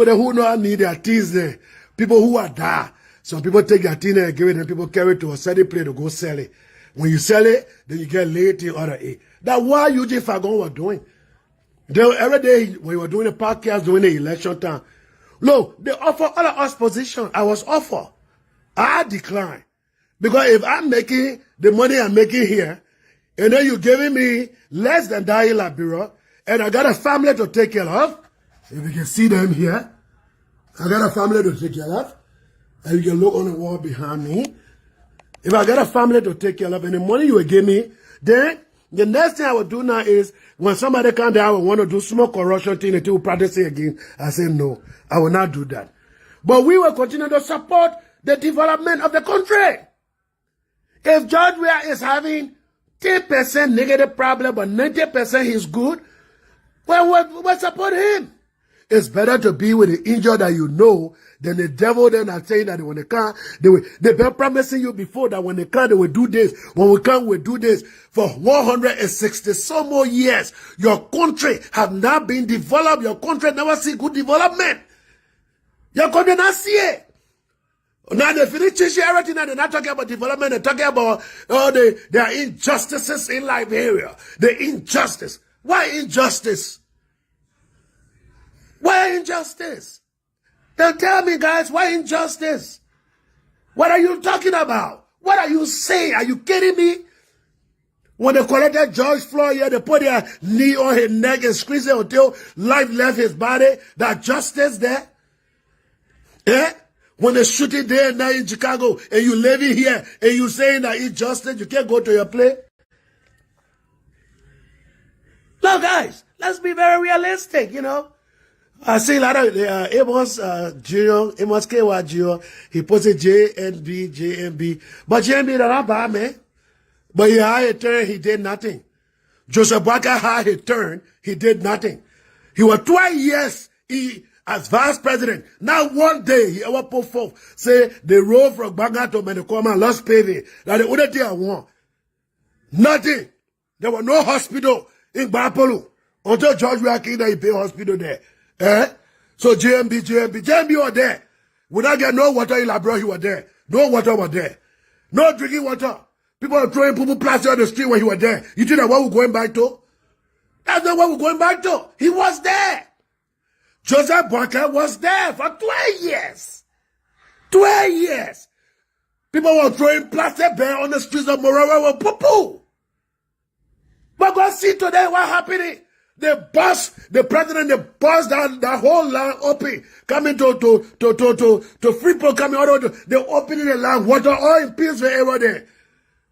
there who not need their teas there, people who are there, some people take their tea and give it, and people carry it to a certain place to go sell it. When you sell it, then you get laid in order A. That's what Eugene Fahngon was doing. Every day when we were doing the podcast, during the election time, look, they offer all of us position. I was offered. I declined. Because if I'm making the money I'm making here, and then you're giving me less than that in Liberia, and I got a family to take care of. If you can see them here, I got a family to take care of. And you can look on the wall behind me. If I got a family to take care of, and the money you will give me, then the next thing I will do now is, when somebody come there, I will want to do small corruption thing until we practice it again. I say, no, I will not do that. But we will continue to support the development of the country. If Georgia is having 10% negative problem, but 90% is good, well, we'll support him. It's better to be with the angel that you know than the devil then are saying that when they come, they've been promising you before that when they come, they will do this. When we come, we'll do this. For 160 some more years, your country have not been developed. Your country never see good development. Your country not see it. Now they finish everything and they're not talking about development. They're talking about there are injustices in Liberia. The injustice. Why injustice? Why injustice? Then tell me, guys, why injustice? What are you talking about? What are you saying? Are you kidding me? When they collected George Floyd here, they put their knee on his neck and squeezed it until life left his body. That justice there? Yeah? When they shoot it there and night in Chicago, and you living here, and you saying that injustice, you can't go to your place? No, guys. Let's be very realistic, you know. I see a lot of Amos Junior, Amos KY Junior. He posted JNB. But JNB not bad, man. But he had a turn, he did nothing. Joseph Boakai had a turn, he did nothing. He was 12 years as vice president. Now one day he ever put forth, say the road from Banga to Menekoma lost paving. That the other day I want. Nothing. There was no hospital in Bapolu until George Wakina he built hospital there. So JMB was there. We not get no water in Labro, he was there. No water was there. No drinking water. People are throwing poo plastic on the street when he was there. You think that's what we're going back to? That's not what we're going back to. He was there. Joseph Boakai was there for 12 years. 12 years. People were throwing plastic bear on the streets of Morawa with poo-poo. But go see today what happening. The president, they bust that whole land open, coming to Freeport, coming out of the opening the land, water all in peace for everyone there.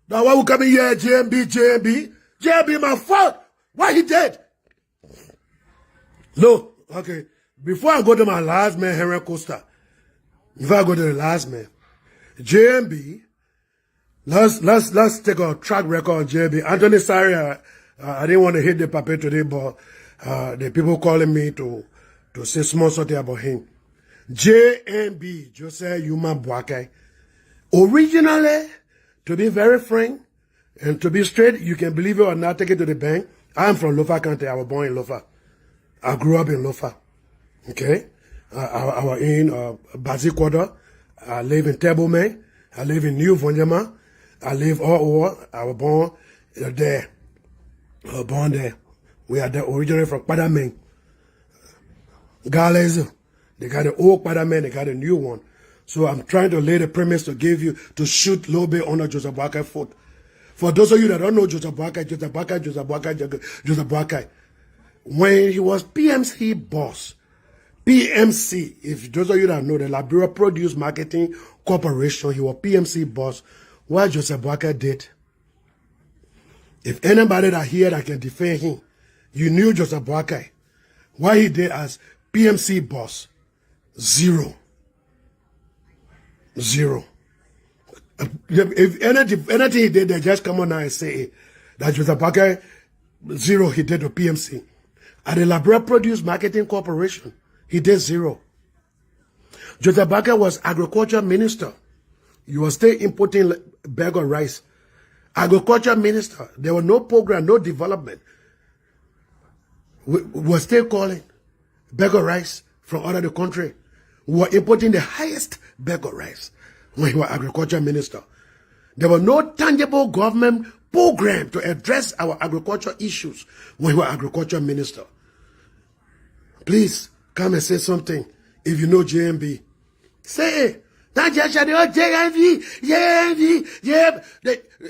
Now why we coming here, JMB, my fault. Why he dead? Look, okay, before I go to my last man, Henri Costa, before I go to the last man, JMB, let's take a track record on JMB. Anthony Saria, I didn't want to hit the paper today, but the people calling me to say small something about him. JMB, Joseph Yuma Boakai. Originally, to be very frank and to be straight, you can believe it or not, take it to the bank. I'm from Lofa County. I was born in Lofa. I grew up in Lofa. Okay? I was in Bazi Quarter. I live in Tebomé. I live in New Vonjama. I live all over. I was born there. I was born there. We are there originally from Padameng. Gales, they got the old Padameng, they got a new one. So I'm trying to lay the premise to give you, to shoot low bit on Joseph Boakai foot. For those of you that don't know Joseph Boakai, when he was PMC boss, PMC, if those of you that know the Liberia Produce Marketing Corporation, he was PMC boss. What Joseph Boakai did, if anybody that here that can defend him, you knew Joseph Boakai. What he did as PMC boss, zero. If anything he did, they just come on now and say that Joseph Boakai, zero he did to PMC. At the Liberia Produce Marketing Corporation, he did zero. Joseph Boakai was agriculture minister. You were still importing bag of rice. Agriculture minister. There was no program, no development. We were still calling bag of rice from out of the country. We were importing the highest bag of rice when he was agriculture minister. There was no tangible government program to address our agriculture issues when he was agriculture minister. Please come and say something if you know JMB. Say it. Not just JMB.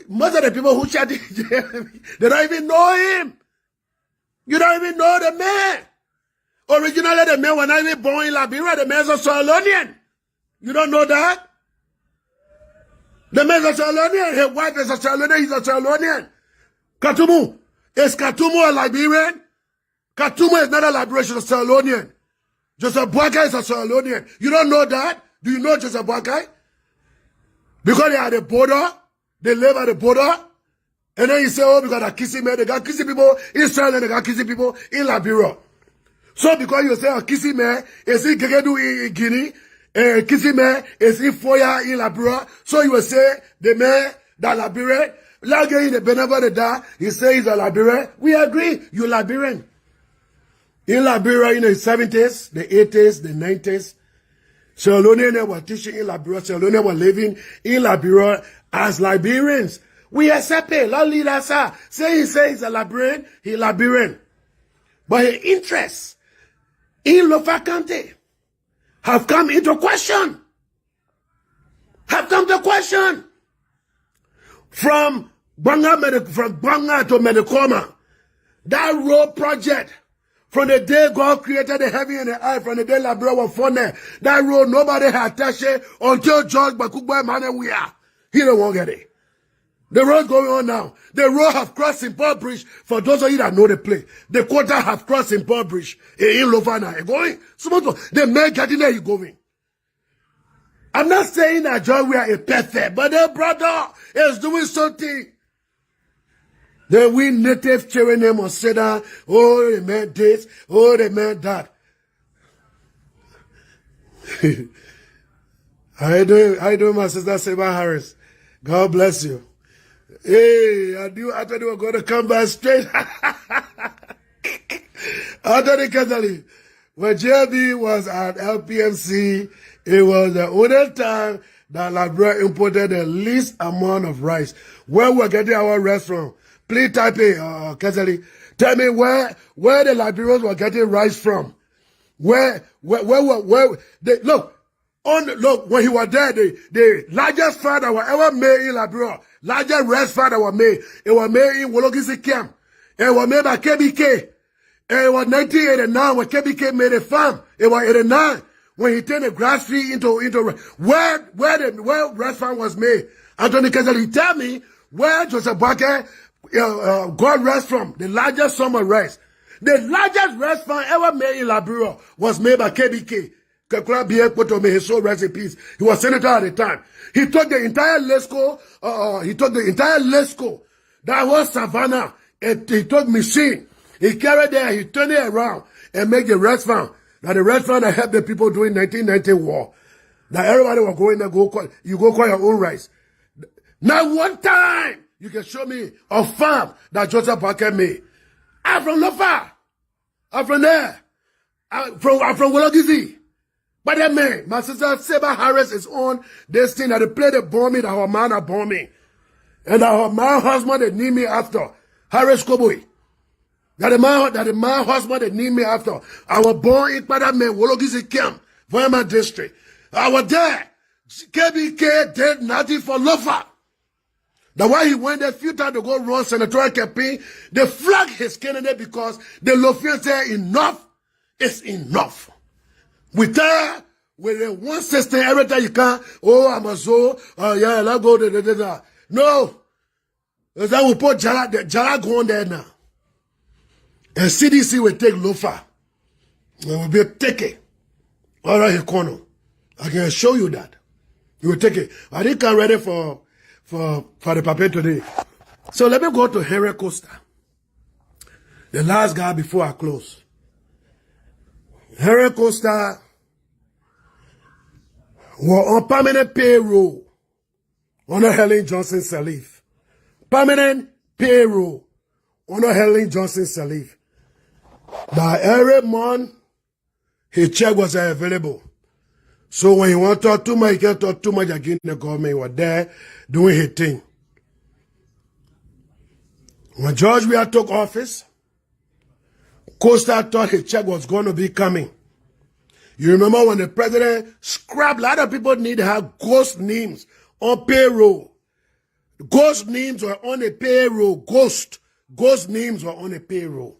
Most of the people who shout JMB, they don't even know him. You don't even know the man. Originally, the man was not even born in Liberia. The man is a Solonian. You don't know that? The man is a Solonian. His wife is a Solonian. He's a Solonian. Katumu. Is Katumu a Liberian? Katumu is not a Liberian. She's a Solonian. Joseph Boakai is a Solonian. You don't know that? Do you know Joseph Boakai? Because they are at the border. They live at the border. And then you say, oh, because they're kissing men. They got kissing people in Israel and they got kissing people in Liberia. So because you say, oh, kissing man is in Gegedu in Guinea. And kissing man is in Foya in Liberia. So you will say, the man that Liberian. Like in the Benava da, he says he's a Liberian. We agree, you're Liberian. In Liberia in the 70s, the 80s, the 90s, Sierra Leoneans were teaching in Liberia. Sierra Leoneans were living in Liberia as Liberians. We accept it. Lord lead us. Say he's a Liberian, he's Liberian. But his interests in Lofa County have come into question. Have come to question. From Banga to Menekoma, that road project, from the day God created the heaven and the earth, from the day Liberia was formed there, that road nobody had touched it until George Bakugba Emmanuel we are. He don't want to get it. The road going on now. The road have crossed in Port Bridge. For those of you that know the place, the quarter have crossed in Port Bridge. In Lovana, you're going. The men getting there, you going. I'm not saying that John, we are a perfect, but the brother is doing something. Then we native cheering them on say that, oh, they meant this, oh, they meant that. How you doing, my sister Seba Harris? God bless you. Hey, I thought you were going to come back straight. I thought it casually. When JB was at LPMC, it was the only time that Liberia imported the least amount of rice. Where we're getting our rice from? Please type in, Kazali. Tell me where the Liberians were getting rice from. Where they, look, when he was there, the largest farm that was ever made in Liberia, largest rice farm that was made, it was made in Wologisi Camp. It was made by KBK. And it was 1989 when KBK made a farm. It was 89 when he turned the grass tree into where rice farm was made. Anthony Kazali, tell me where Joseph Bake got rice from, the largest summer rice. The largest rice farm ever made in Liberia was made by KBK. Kekula Biekpoto, may his soul rest in peace. He was senator at the time. He took the entire Lesco, that was Savannah, and he took machine. He carried there, he turned it around and made the rice farm. Now the rice farm that helped the people during 1990 war. Now everybody was going there, you go call your own rice. Now one time, you can show me a farm that Joseph Parker made. I'm from Lofa. I'm from there. I'm from Wologisi. But that man, my sister Seba Harris is on this thing that they play the bombing that her man are bombing. And that her man husband they need me after. Harris Koboi. That the man husband they need me after. I was born in that man, Wologisi Camp, Voyama District. I was there. KBK did nothing for Lofa. That's why he went there a few times to go run senatorial campaign. They flagged his candidate because the Lofians said enough is enough. With her, with the one system, every time you can, oh, I'm a so, yeah, let's go, No. Because that will put Jala go on there now. And CDC will take Lofa. It will be taken. All right, Econo. I can show you that. You will take it. I didn't come ready for the paper today. So let me go to Henri Costa. The last guy before I close. Yekeh Kolubah was on permanent payroll under Helen Johnson Sirleaf. Permanent payroll under Helen Johnson Sirleaf. Now every month, his check was available. So when he want to talk too much, he can't talk too much against the government. He was there doing his thing. When George Weah took office, Costa thought his check was going to be coming. You remember when the president scrapped, a lot of people need to have ghost names on payroll. Ghost names were on a payroll. Ghost names were on a payroll.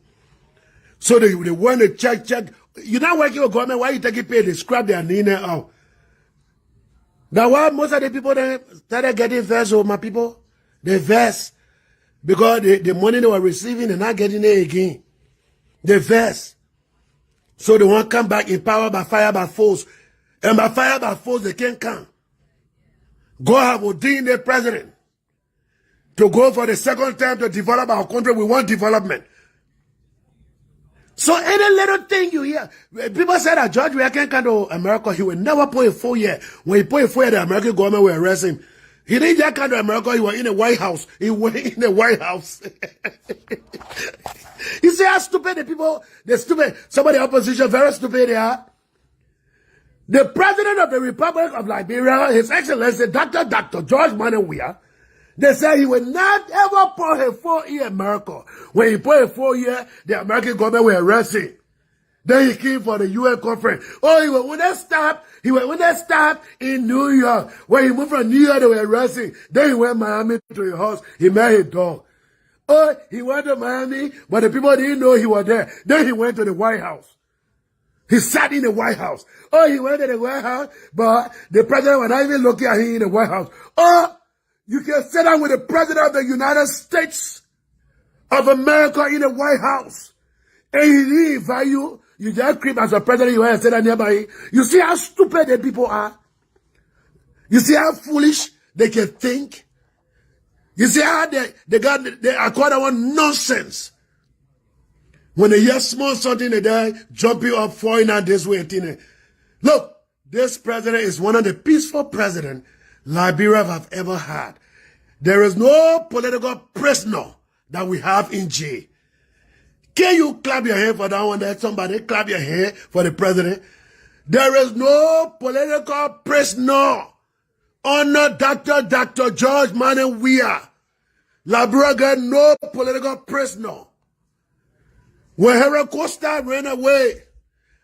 So they want to check. You're not working with government, why you taking pay? They scrap their name out. Now why most of the people that started getting vexed over my people? They vexed because the money they were receiving, they're not getting it again. They vexed. So they want to come back in power by fire by force. And by fire by force, they can't come. God have ordained the president to go for the second time to develop our country. We want development. So any little thing you hear, people say that George Weah can't come to America, he will never put a 4 year. When he put a 4 year, the American government will arrest him. He didn't just come to America, he was in the White House. He went in the White House. You see how stupid the people, they're stupid. Some of the opposition, very stupid they are. The president of the Republic of Liberia, His Excellency, Dr. George Manuel Weah, they said he will not ever put a 4 year America. When he put a 4 year, the American government will arrest him. Then he came for the UN conference. Oh, he wouldn't stop in New York. When he moved from New York, they were arresting. Then he went to Miami to his house. He met his dog. Oh, he went to Miami, but the people didn't know he was there. Then he went to the White House. He sat in the White House. Oh, he went to the White House, but the president was not even looking at him in the White House. Oh, You can sit down with the President of the United States of America in the White House. And he didn't invite you. You just creep as a president, you have to sit down nearby. You see how stupid the people are? You see how foolish they can think? You see how they acquire that one nonsense? When they hear small something, they die, jumping up, falling out this way. Look, this president is one of the peaceful presidents Liberia have ever had. There is no political prisoner that we have in jail. Can you clap your hand for that one there? Somebody clap your hand for the president. There is no political prisoner under Dr. George Manning Weah. Liberia got no political prisoner. When Henri Costa ran away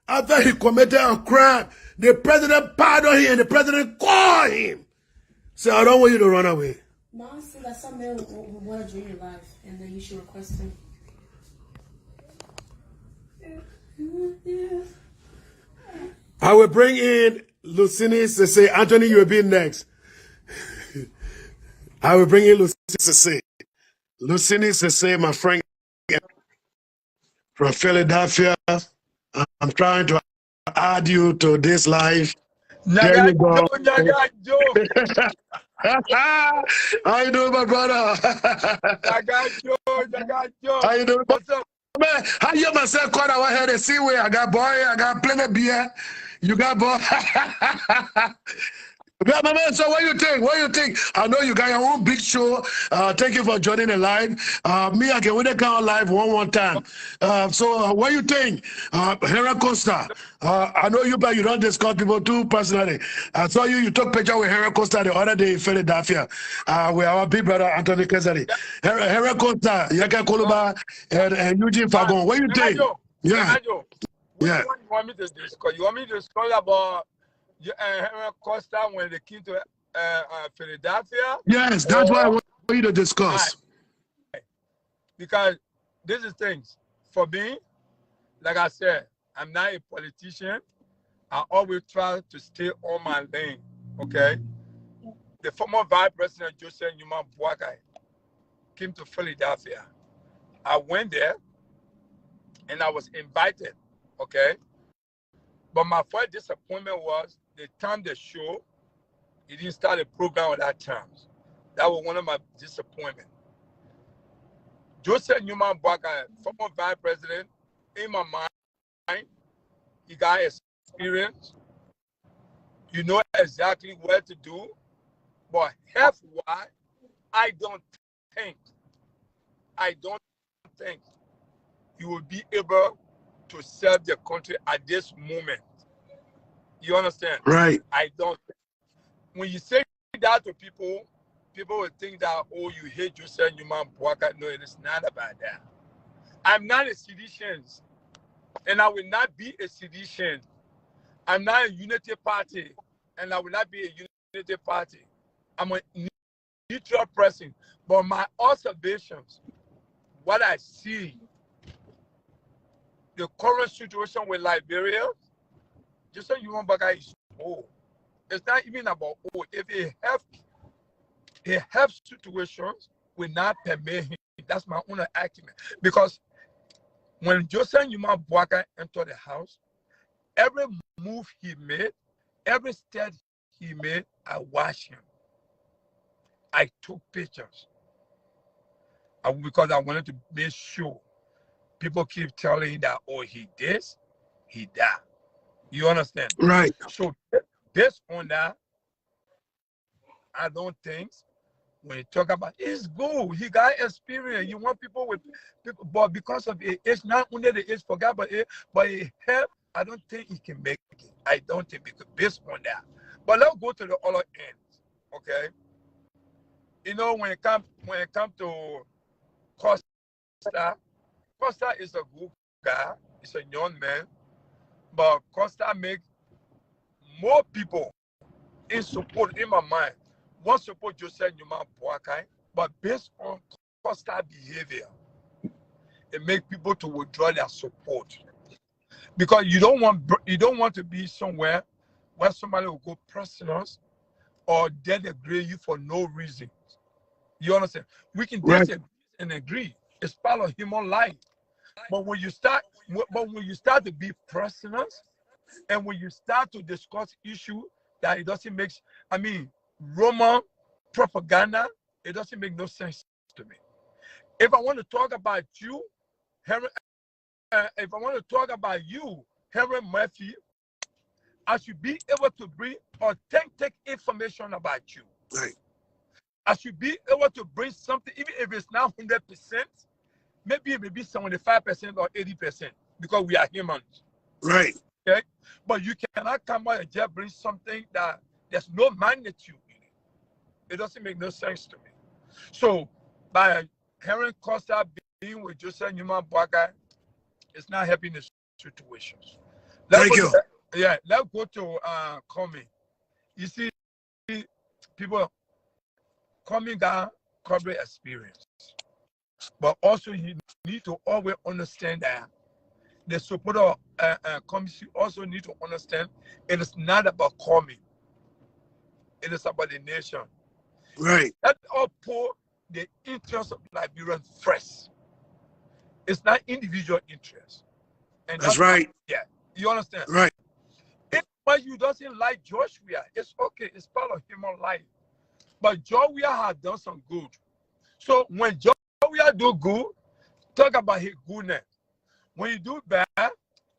after he committed a crime, the president pardoned him and the president called him. Said, I don't want you to run away. No, I see that some man will want to join your life and then you should request him. I will bring in Lucini Sese. Anthony, you will be next. I will bring in Lucini Sese. Lucini Sese, my friend from Philadelphia. I'm trying to add you to this live. There you go. How you doing, my brother? How you doing? Man, how you myself caught out here to see where I got boy, I got plenty of beer. You got boy. Yeah, my man, so what do you think? What do you think? I know you got your own big show. Thank you for joining the live. Me, I can only count live one time. So what do you think? Henri Costa. I know you, but you don't discuss people too personally. I saw you took picture with Henri Costa the other day in Philadelphia with our big brother Anthony Kesari. Henri Costa, Yekeh Kolubah, and Eugene Fahngon. What do you think? Yeah. Yeah. You want me to discuss? You want me to discuss about Henri Costa when they came to Philadelphia? Yes, that's what I want you to discuss. Right. Because this is things. For me, like I said, I'm not a politician. I always try to stay on my lane, okay? The former Vice President, Joseph Newman Boakai, came to Philadelphia. I went there, and I was invited, okay? But my first disappointment was the time the show, he didn't start a program at that time. That was one of my disappointments. Joseph Newman Boakai, former Vice President, in my mind, he got experience. You know exactly what to do. But health-wise, I don't think you will be able to serve the country at this moment. You understand? Right. I don't. When you say that to people, people will think that, oh, you hate Joseph Newman Boakai. No, it is not about that. I'm not a sedition, and I will not be a sedition. I'm not a unity party, and I will not be a unity party. I'm a neutral person. But my observations, what I see, the current situation with Liberia, just so you want back is old. It's not even about old. If a health situations will not permit him, that's my own argument. Because when Joseph Newman Boakai entered the house, every move he made, every step he made, I watched him. I took pictures. Because I wanted to make sure. People keep telling that, oh, he this, he that. You understand? Right. So based on that, I don't think when you talk about it's good, he got experience. You want people with people, but because of it, it's not only the age forgot, but it help. I don't think he can make it. I don't think because based on that. But let's go to the other end, okay? You know, when it comes to Costa is a good guy. He's a young man. But Costa makes more people in support, in my mind, want support Joseph Newman Boakai, but based on Costa behavior, it makes people to withdraw their support. Because you don't want to be somewhere where somebody will go personal or denigrate you for no reason. You understand? We can Right. disagree and agree. It's part of human life. But when you start to be personal, and when you start to discuss issue that it doesn't make, Roman propaganda, it doesn't make no sense to me. If I want to talk about you, Henri, if I want to talk about you, Henri Murphy, I should be able to bring authentic information about you. Right. I should be able to bring something, even if it's not 100%, maybe it may be 75% or 80%, because we are humans. Right. Okay? But you cannot come out and just bring something that there's no magnitude in it. It doesn't make no sense to me. So, by Henri Costa being with Joseph Newman Boakai, it's not helping the situations. Thank you. Let's go to Comey. You see, people coming down corporate experience, but also you need to always understand that the supporter of Comey also need to understand it is not about Comey. It is about the nation. Right. Let all put the interest of Liberians first. It's not individual interest. And that's right. Yeah, you understand? Right. If you doesn't like Joshua, it's okay. It's part of human life. But Joshua has done some good. So when Joshua do good, talk about his goodness. When you do bad,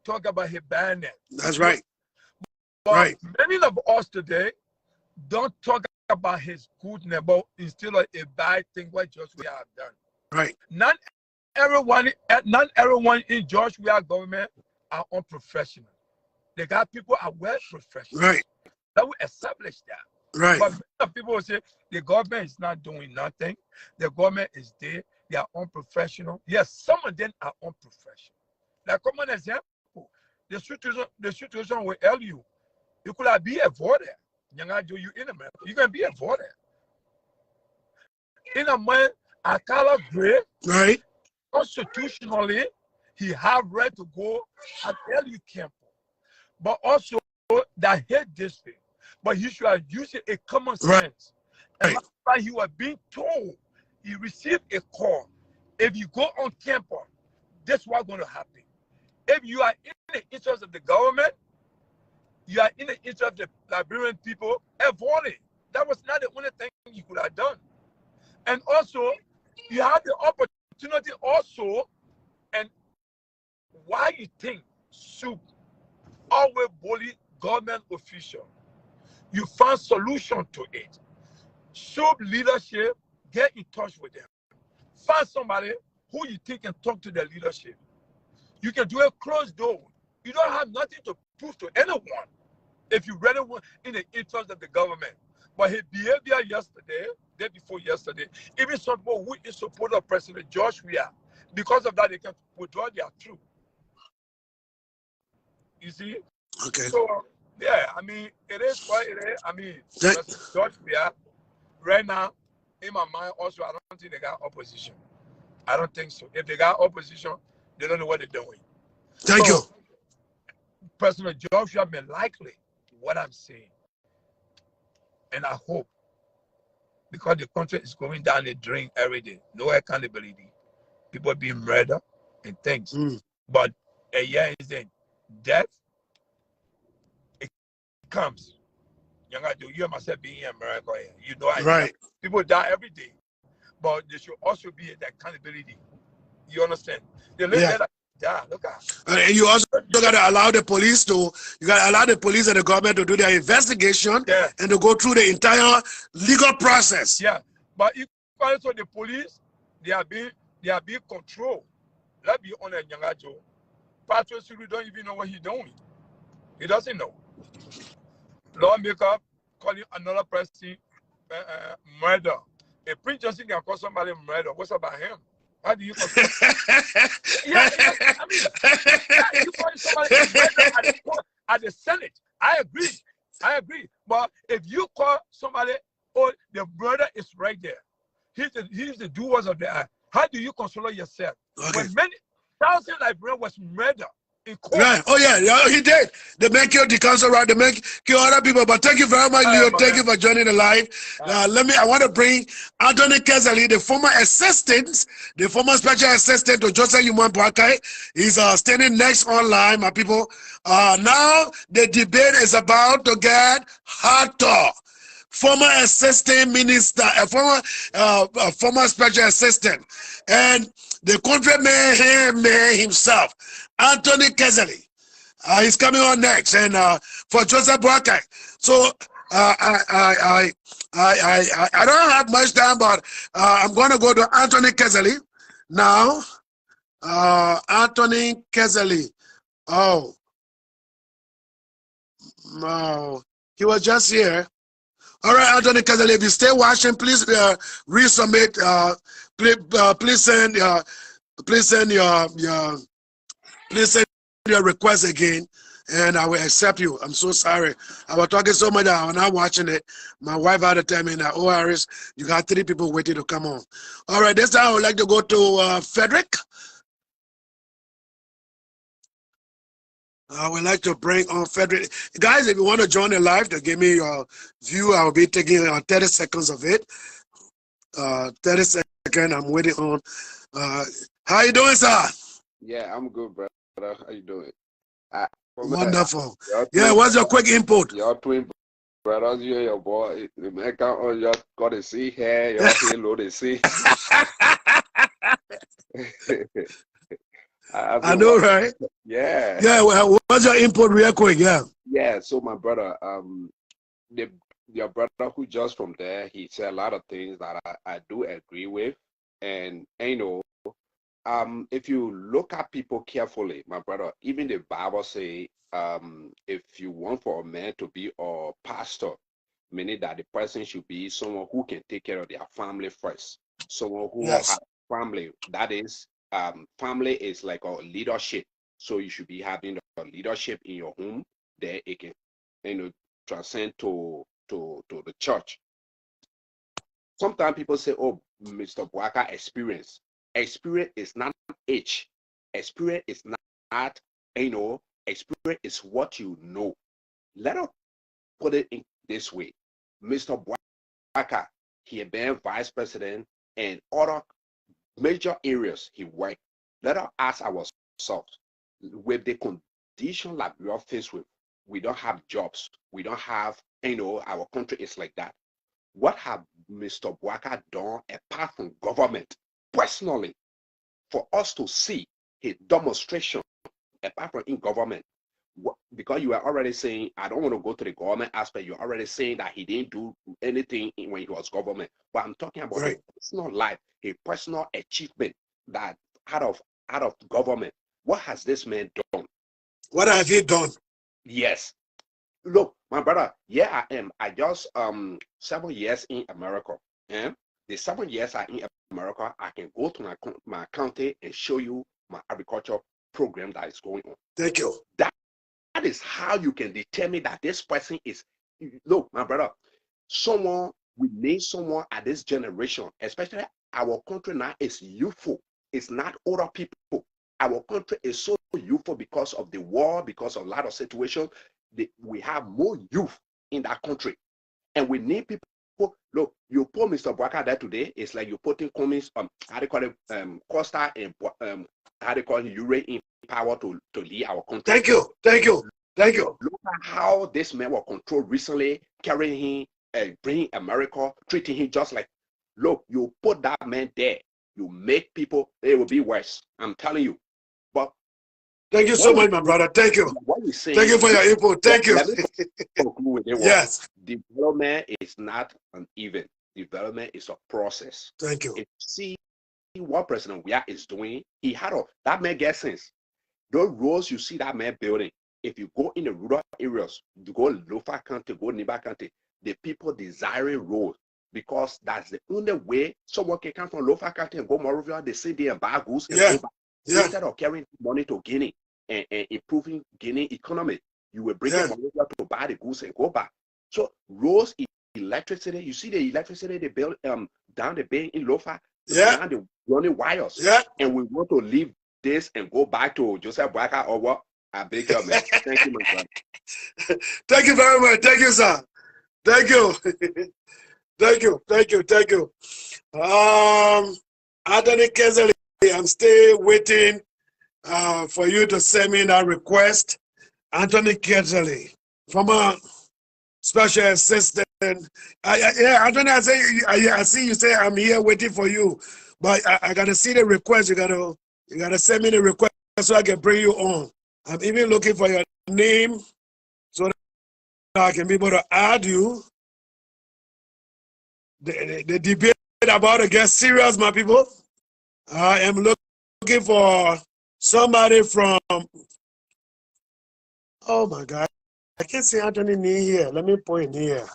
talk about his badness. That's right. But right. Many of us today don't talk about his goodness, but instead of a bad thing what Joshua have done. Right. Not everyone in Joshua government are unprofessional. They got people are well professional. Right. That will establish that. Right. But many people will say the government is not doing nothing. The government is there. They are unprofessional. Yes, some of them are unprofessional. Like common example, the situation with LU, you could have been avoided. You in America, you can be avoided. In a man, Akala Gray, right. Constitutionally, he have right to go at LU camp, but also that hate this thing. But he should have used a common sense. Right. And that's why he was being told, he received a call. If you go on campus, that's what's going to happen. If you are in the interest of the government, you are in the interest of the Liberian people, avoid it. That was not the only thing you could have done. And also, you have the opportunity also, and why you think soup always bully government official, you find solution to it. Soup leadership, get in touch with them. Find somebody who you think can talk to the leadership. You can do a closed door. You don't have nothing to prove to anyone if you really want in the interest of the government. But his behavior yesterday, day before yesterday, even some people who is support of President George Weah, because of that, they can withdraw their troops. You see? Okay. So, yeah, it is what it is. President George Weah, right now, in my mind, also, I don't think they got opposition. I don't think so. If they got opposition, they don't know what they're doing. Thank you. President George Weah may likely what I'm saying. And I hope, because the country is going down the drain every day, no accountability, people being murdered and things. But a year is in death, it comes. You myself being in America, you know, right. People die every day, but there should also be the accountability. You understand? Yeah, look at. And you also got to allow the police and the government to do their investigation and to go through the entire legal process. Yeah, but equally to the police, they are being controlled. Let's be honest, Nyangajo. Patrick Sulu don't even know what he's doing. He doesn't know. Lawmaker calling another person murder. A Prince Johnson can call somebody murder. What's about him? How do you call somebody? You call somebody murder at the Senate. I agree. But if you call somebody, the murder is right there. He's the doers of the act. How do you console yourself? Okay. When many thousands Liberians was murdered in court. Right. Oh, yeah, he did. They make you the council, right? They make kill other people. But thank you very much, Leo. Thank you for joining the live. I want to bring Anthony Kezeli, the former assistant, the former special assistant to Joseph Yuman Boakai. He's standing next online, my people. Now the debate is about to get hotter. Former assistant minister, a former special assistant, and the country man himself, Anthony Kezeli. He's coming on next, and for Joseph Boakai. So I don't have much time, but I'm going to go to Anthony Kezeli now. Anthony Kezeli. Oh, no, he was just here. All right, Anthony Kezeli, if you stay watching, please resubmit. Please send your request again, and I will accept you. I'm so sorry. I was talking so much that I was not watching it. My wife had to tell me that, oh, Harris, you got 3 people waiting to come on. All right, this time I would like to go to Frederick. I would like to bring on Frederick. Guys, if you want to join the live to give me your view, I'll be taking 30 seconds of it. 30 seconds, I'm waiting on. How you doing, sir? Yeah, I'm good, brother. How you doing? Wonderful. Yeah, what's your quick input? Your twin brothers, you and your boy, the man count on your got to see here, your halo to see. I know, right? Yeah. Yeah, well, what's your input real quick? Yeah. Yeah, so my brother, your brother who just from there, he said a lot of things that I do agree with. And you know, if you look at people carefully, my brother, even the Bible say, if you want for a man to be a pastor, meaning that the person should be someone who can take care of their family first, someone who has family. That is, family is like a leadership, so you should be having a leadership in your home. Then it can, you know, transcend to the church. Sometimes people say, "Oh, Mr. Boakai, experience." Experience is not age. Experience is not, you know, experience is what you know. Let us put it in this way. Mr. Boakai, he had been vice president and other major areas he worked. Let us ask ourselves, with the condition that we are faced with, we don't have jobs, we don't have, you know, our country is like that. What have Mr. Boakai done apart from government? Personally, for us to see his demonstration apart from in government, because you are already saying, I don't want to go to the government aspect, you're already saying that he didn't do anything when he was government. But I'm talking about his personal life, his personal achievement that out of government. What has this man done? What have he done? Yes. Look, my brother, yeah, I am. I just 7 years in America. And the 7 years I in America, I can go to my county and show you my agriculture program that is going on. Thank you. That is how you can determine that this person is, look, my brother, we need someone at this generation, especially our country now is youthful. It's not older people. Our country is so youthful because of the war, because of a lot of situations. We have more youth in that country. And we need people. Look, you put Mr. Boakai there today, it's like you're putting Cummings, how do you call it, Costa and how do you call it, Henri in power to lead our country. Thank you. Thank you. Thank you. Look at how this man was controlled recently, carrying him and bringing America, treating him just like, look, you put that man there, you make people, it will be worse. I'm telling you. But thank you so much, my brother. Thank you. Thank you for your input. Thank you. Yes. Development is not an event. Development is a process. Thank you. If you see what President Weah is doing, he had that man gets sense. Those roads you see that man building, if you go in the rural areas, you go Lofa County, go Niba County, the people desiring roads because that's the only way someone can come from Lofa County and go Morovia, they sit there and buy goods and go back. Instead of carrying money to Guinea and improving Guinea economy, you will bring money to buy the goods and go back. So roads, electricity, you see the electricity they build down the bay in Lofa, down the running wires. And we want to leave this and go back to Joseph Boakai or what? I beg your man. Thank you, my brother. Thank you very much. Thank you, sir. Thank you. Thank you. Thank you. Thank you. Anthony Kezeli, I'm still waiting for you to send me that request. Anthony Kezeli, former special assistant. Yeah, Anthony, I see you say I'm here waiting for you, but I gotta see the request. You gotta send me the request so I can bring you on. I'm even looking for your name so that I can be able to add you. The debate about to get serious, my people. I am looking for somebody from. Oh my God, I can't see Anthony Nee here. Let me put him here.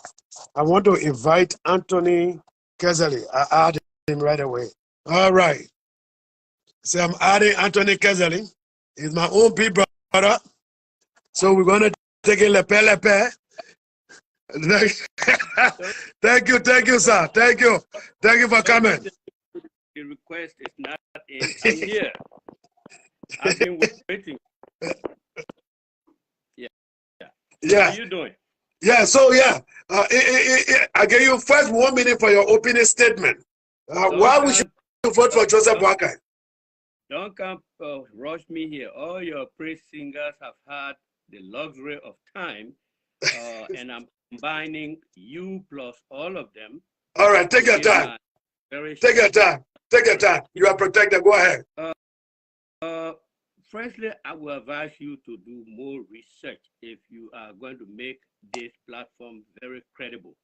I want to invite Anthony Kezeli. I add him right away. All right. So I'm adding Anthony Kezeli. He's my own big brother. So we're going to take a lepe. Thank you, sir. Thank you for coming. The request is not in. I'm here. I've been waiting. Yeah. How are you doing? Yeah, so yeah. I give you first 1 minute for your opening statement. Why we should vote for Joseph Boakai? Don't come rush me here. All your praise singers have had the luxury of time, and I'm combining you plus all of them. All right, take your time. Take your time. Take your time. You are protected. Go ahead. Firstly, I will advise you to do more research if you are going to make this platform very credible.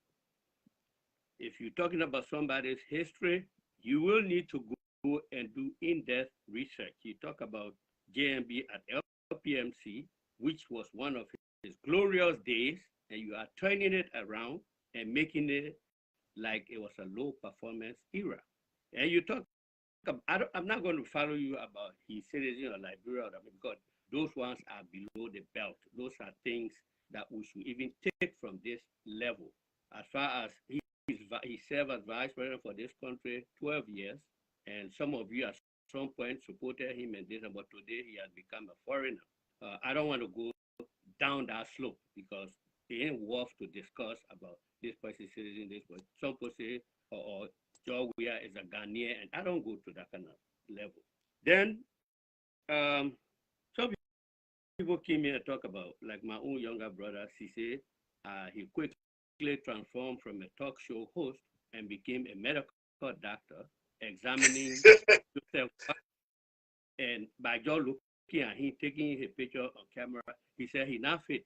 If you're talking about somebody's history, you will need to go and do in-depth research. You talk about JMB at LPMC, which was one of his glorious days, and you are turning it around and making it like it was a low performance era. And you talk, I'm not going to follow you about his citizen or Liberia, because those ones are below the belt. Those are things that we should even take from this level. As far as he served as vice president for this country 12 years, and some of you at some point supported him and this, but today he has become a foreigner. I don't want to go down that slope because it ain't worth to discuss about this person citizen, this person. Some people say, or George Weah is a Ghanaian, and I don't go to that kind of level. Then some people came here and talk about, like my own younger brother, Cisse, he quickly transformed from a talk show host and became a medical doctor, examining himself. And by just looking at him, taking his picture on camera, he said he not fit.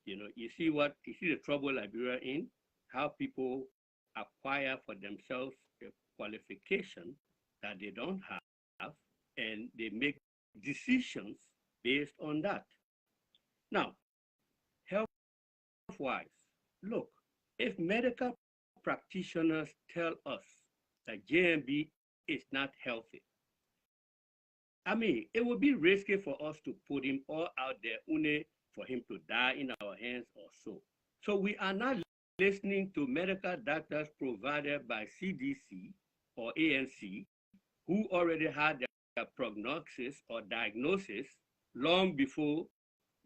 You know, you see the trouble Liberia in, how people acquire for themselves a qualification that they don't have, and they make decisions based on that. Now, health-wise, look, if medical practitioners tell us that JMB is not healthy, I mean, it would be risky for us to put him all out there, for him to die in our hands or so. So we are not listening to medical doctors provided by CDC or ANC, who already had their prognosis or diagnosis long before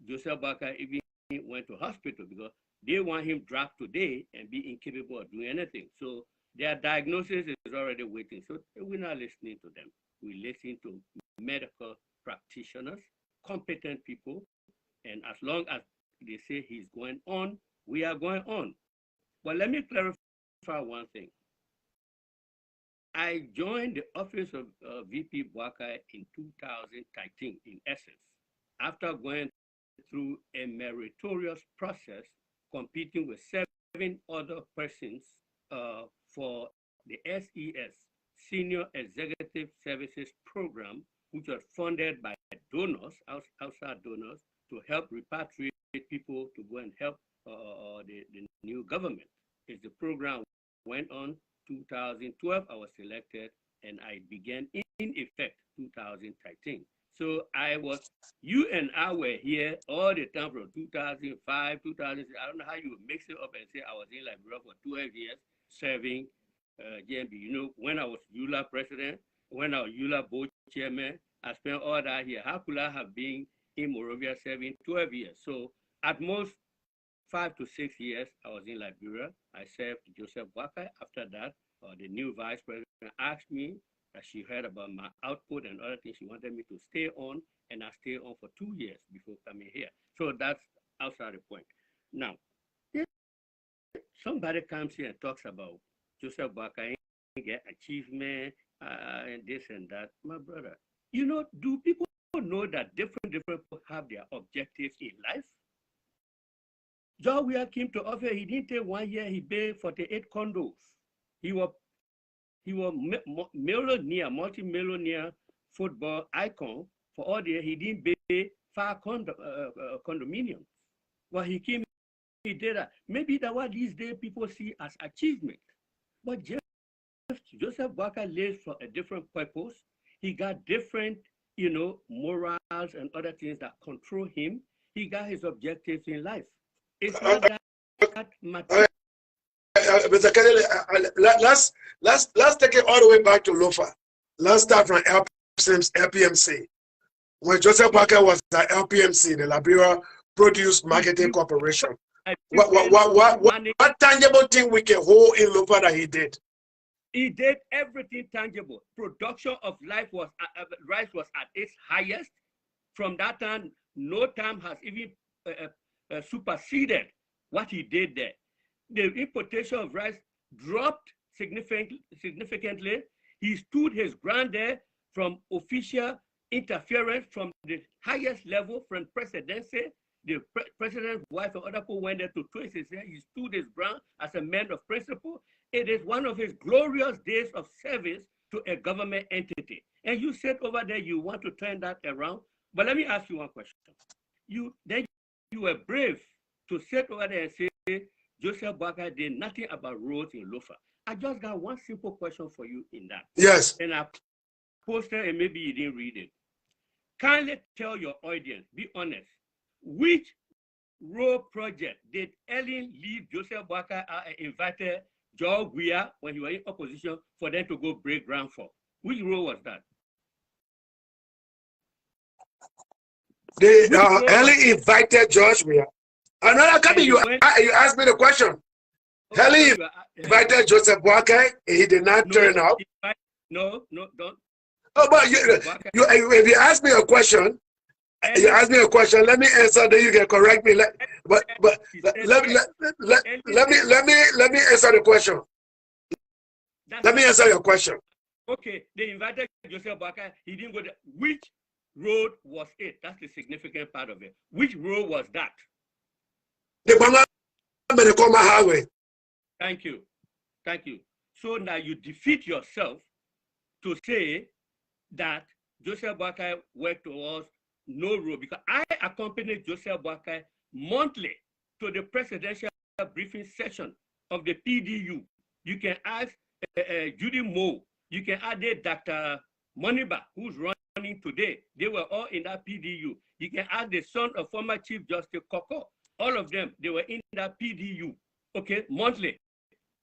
Joseph Boakai even went to hospital, because they want him dropped today and be incapable of doing anything. So their diagnosis is already waiting. So we're not listening to them. We listen to medical practitioners, competent people, and as long as they say he's going on, we are going on. But let me clarify one thing. I joined the office of VP Boakai in 2013, in essence, after going through a meritorious process, competing with 7 other persons for the SES, Senior Executive Services Program, which was funded by donors, outside donors, to help repatriate people to go and help the new government. As the program went on, 2012, I was selected, and I began in effect 2013. So you and I were here all the time from 2005, 2006. I don't know how you would mix it up and say I was in Liberia for 12 years serving JMB. You know, when I was ULA president, when I was ULA board chairman, I spent all that here. How could I have been in Monrovia serving 12 years. So at most 5 to 6 years, I was in Liberia. I served Joseph Boakai. After that, the new vice president asked me that she heard about my output and other things. She wanted me to stay on, and I stayed on for 2 years before coming here. So that's outside the point. Now, if somebody comes here and talks about Joseph Boakai, get achievement, and this and that, my brother, you know, do people know that different people have their objectives in life? George Weah came to office, he didn't take 1 year, he built 48 condos. He was millionaire, multi-millionaire football icon. For all the year, he didn't build 5 condominiums. Well, he came, he did that. Maybe that's what these days people see as achievement. But Joseph Boakai lives for a different purpose. He got different, you know, morals and other things that control him. He got his objectives in life. It's not that material. Mr. Kennedy, let's take it all the way back to Lofa. Let's start from LPMC. When Joseph Boakai was at LPMC, the Liberia Produce Marketing Corporation, what tangible thing we can hold in Lofa that he did? He did everything tangible. Production of rice was at its highest. From that time, no time has even superseded what he did there. The importation of rice dropped significantly. He stood his ground there from official interference from the highest level, from presidency. The president's wife and other people went there to twist his hair. He stood his ground as a man of principle. It is one of his glorious days of service to a government entity. And you said over there you want to turn that around. But let me ask you one question. You were brave to sit over there and say Joseph Boakai did nothing about roads in Lofa. I just got one simple question for you in that. Yes. And I posted and maybe you didn't read it. Kindly tell your audience, be honest, which road project did Ellen leave Joseph Boakai and invited George Weah when he was in opposition for them to go break ground for? Which road was that? Ellen invited George Weah. Another coming, you asked me the question. Ellen invited Joseph Boakai, he did not turn up. No, don't. Oh, but if you ask me a question, let me answer, then you can correct me. Let me answer the question. Let me answer your question. Okay, they invited Joseph Boakai, he didn't go there. Which road was it? That's the significant part of it. Which road was that? The Fahngon Highway. Thank you. So now you defeat yourself to say that Joseph Boakai worked towards no road, because I accompanied Joseph Boakai monthly to the presidential briefing session of the PDU. You can ask Judy Moe. You can add Dr. Moniba, who's running today. They were all in that PDU. You can add the son of former Chief Justice Koko. All of them, they were in that PDU, okay, monthly.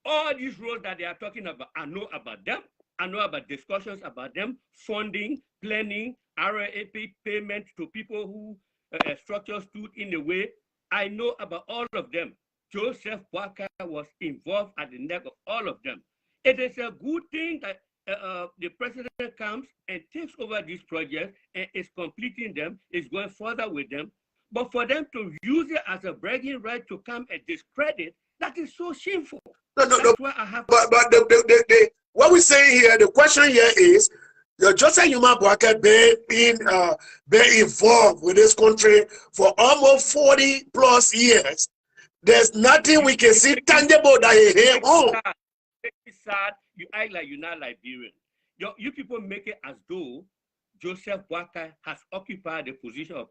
All these roads that they are talking about, I know about them. I know about discussions about them, funding, planning, RAP payment to people who structures stood in the way. I know about all of them. Joseph Boakai was involved at the neck of all of them. It is a good thing that the president comes and takes over these projects and is completing them, is going further with them. But for them to use it as a bragging right to come and discredit, that is so shameful. No. Why I have. But what we're saying here, the question here is, Joseph Boakai been involved with this country for almost 40 plus years. There's nothing we can see tangible that he came home. It's sad. You act like you're not Liberian. You people make it as though Joseph Boakai has occupied the position of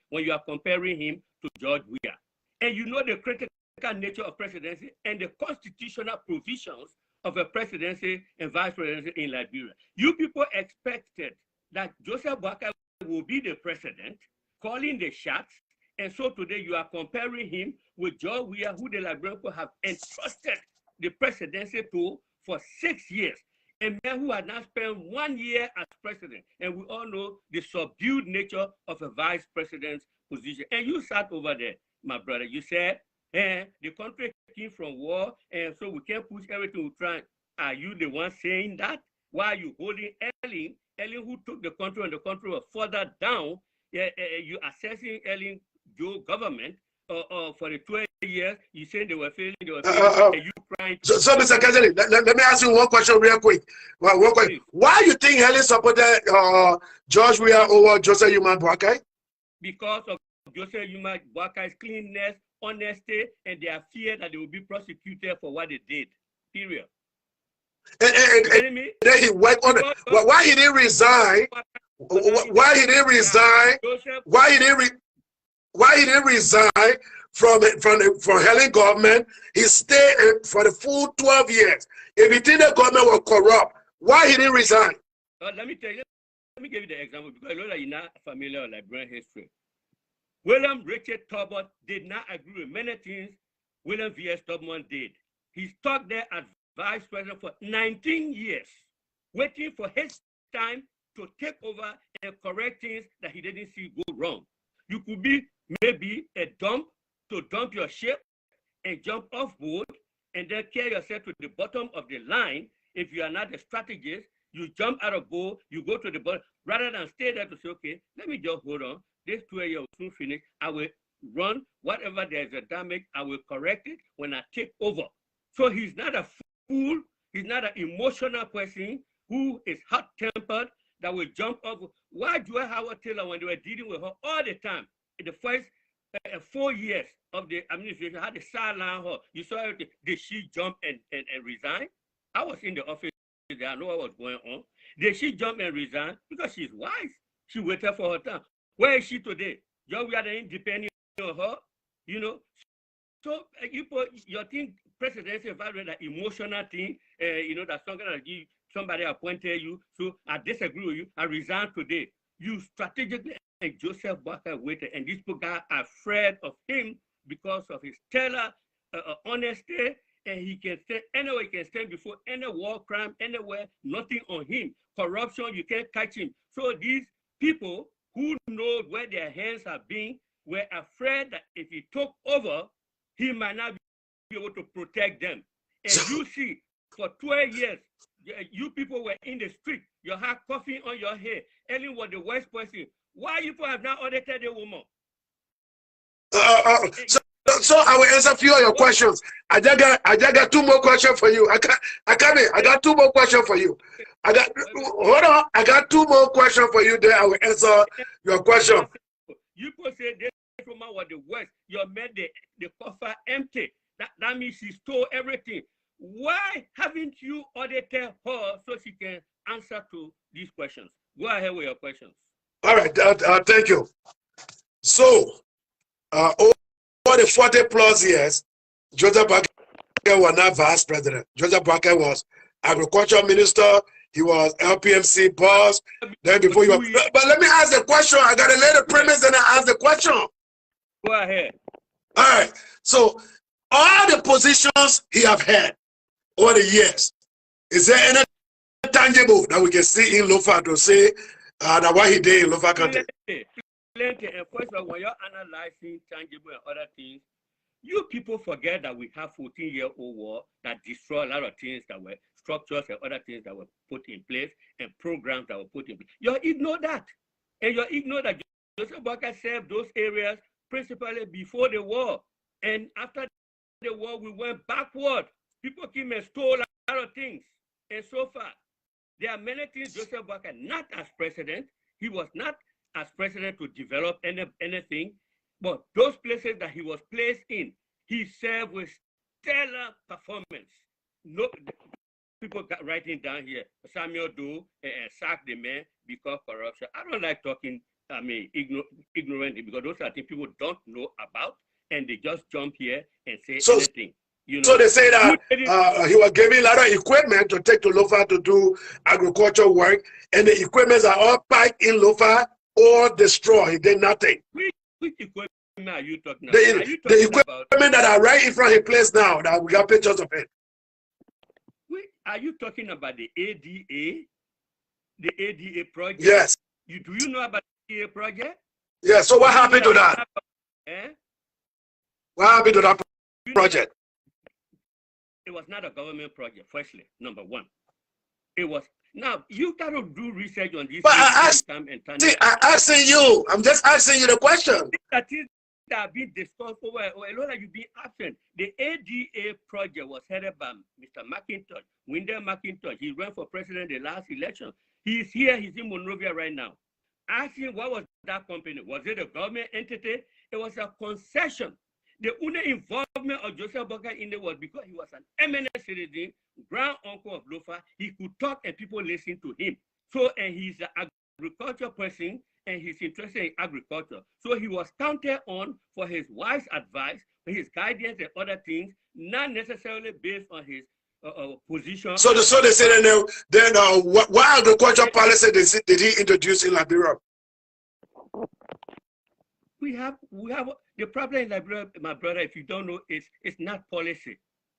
when you are comparing him to George Weah. And you know the critical nature of presidency and the constitutional provisions of a presidency and vice presidency in Liberia. You people expected that Joseph Boakai will be the president, calling the shots, and so today you are comparing him with George Weah, who the Liberian people have entrusted the presidency to for 6 years. a man who had not spent 1 year as president. And we all know the subdued nature of a vice president's position. And you sat over there, my brother. You said, the country came from war, and so we can't push everything we try. Are you the one saying that? Why are you holding Ellen? Ellen, who took the country, and the country was further down. You assessing Ellen Joe government for the 12 years. You saying they were failing. They were failing. And you crying. So Mr. Kazali, let me ask you one question real quick. Why you think Helen supported George Weah over Joseph Yuma Boakai? Because of Joseph Yuma Boakai's cleanness, honesty, and their fear that they will be prosecuted for what they did. Period. And then he went on. Why he didn't resign? Why he didn't resign? Why he didn't resign from Helen government? He stayed for the full 12 years. If he think the government was corrupt, why he didn't resign? Let me tell you. Let me give you the example because I know that you're not familiar with Liberian history. William Richard Tubman did not agree with many things William V.S. Tubman did. He stuck there as vice president for 19 years, waiting for his time to take over and correct things that he didn't see go wrong. You could be maybe a dump your ship and jump off board and then carry yourself to the bottom of the line. If you are not a strategist, you jump out of boat, you go to the bottom, rather than stay there to say, okay, let me just hold on. This 2 years will soon finish. I will run whatever there's a damage, I will correct it when I take over. So he's not a fool, he's not an emotional person who is hot-tempered that will jump off. Why Joy Howard Taylor, when they were dealing with her all the time, in the first 4 years of the administration, had to sideline her. You saw everything. Did she jump and resign? I was in the office there, I know what was going on. Did she jump and resign? Because she's wise. She waited for her time. Where is she today? We are independent of her, you know. So you put your thing, presidency evaluate that emotional thing, you know, that's not gonna give somebody appointed you. So I disagree with you. I resign today. You strategically and Joseph Boakai waited, and these people got afraid of him because of his stellar honesty, and he can stand anywhere, he can stand before any war crime, anywhere, nothing on him. Corruption, you can't catch him. So these people who know where their hands have been were afraid that if he took over, he might not be able to protect them. And you see, for 12 years, you people were in the street, you had coffee on your head. Ellen was the worst person. Why you people have not audited a woman? So I will answer a few of your questions. I just got 2 more questions for you. I got 2 more questions for you. Hold on. I got 2 more questions for you there. I will answer your question. You could say this woman was the worst. You made the coffer empty. That means she stole everything. Why haven't you audited her so she can answer to these questions? Go ahead with your questions. All right. Thank you. So, over the 40+ years, Joseph Boakai was not vice president. Joseph Boakai was agriculture minister. He was LPMC boss. Then before you, but let me ask the question. I got to lay the premise and I ask the question. Go ahead. All right. So, all the positions he have had over the years, is there any tangible that we can see in Lofa to say that what he did in Lofa County? Plenty. And first of all, when you're analyzing tangible and other things, you people forget that we have 14-year-old war that destroyed a lot of things that were structures and other things that were put in place and programs that were put in place. You ignore that. And you ignore that Joseph Boakai served those areas principally before the war. And after the war, we went backward. People came and stole a lot of things. And so far, there are many things Joseph Boakai, not as president, he was not as president to develop anything, but those places that he was placed in, he served with stellar performance. No, people got writing down here, Samuel Doe sacked the man because corruption. I don't like talking, ignorant, because those are things people don't know about, and they just jump here and say anything. You know, so they say that he was given a lot of equipment to take to Lofa to do agriculture work, and the equipments are all packed in Lofa or destroyed. He did nothing. Which equipment are you talking about? The equipment that are right in front of his place now, that we got pictures of it. are you talking about the ADA? The ADA project? Yes. Do you know about the ADA project? Yeah, so what happened to that? What happened to that project? It was not a government project, firstly, number one. It was, now, you got to do research on this. But I'm asking you. I'm just asking you the question. That is that have been discussed over a lot of you being absent. The ADA project was headed by Mr. McIntosh, Wendell McIntosh. He ran for president the last election. He's here, he's in Monrovia right now. Asking what was that company? Was it a government entity? It was a concession. The only involvement of Joseph Boca in it was because he was an eminent citizen, grand uncle of Lofa. He could talk and people listened to him. So, and he's an agriculture person and he's interested in agriculture. So he was counted on for his wise advice, his guidance and other things, not necessarily based on his position. So they said then what agriculture policy did he introduce in Liberia? We have the problem in Liberia, my brother, if you don't know, it's not policy.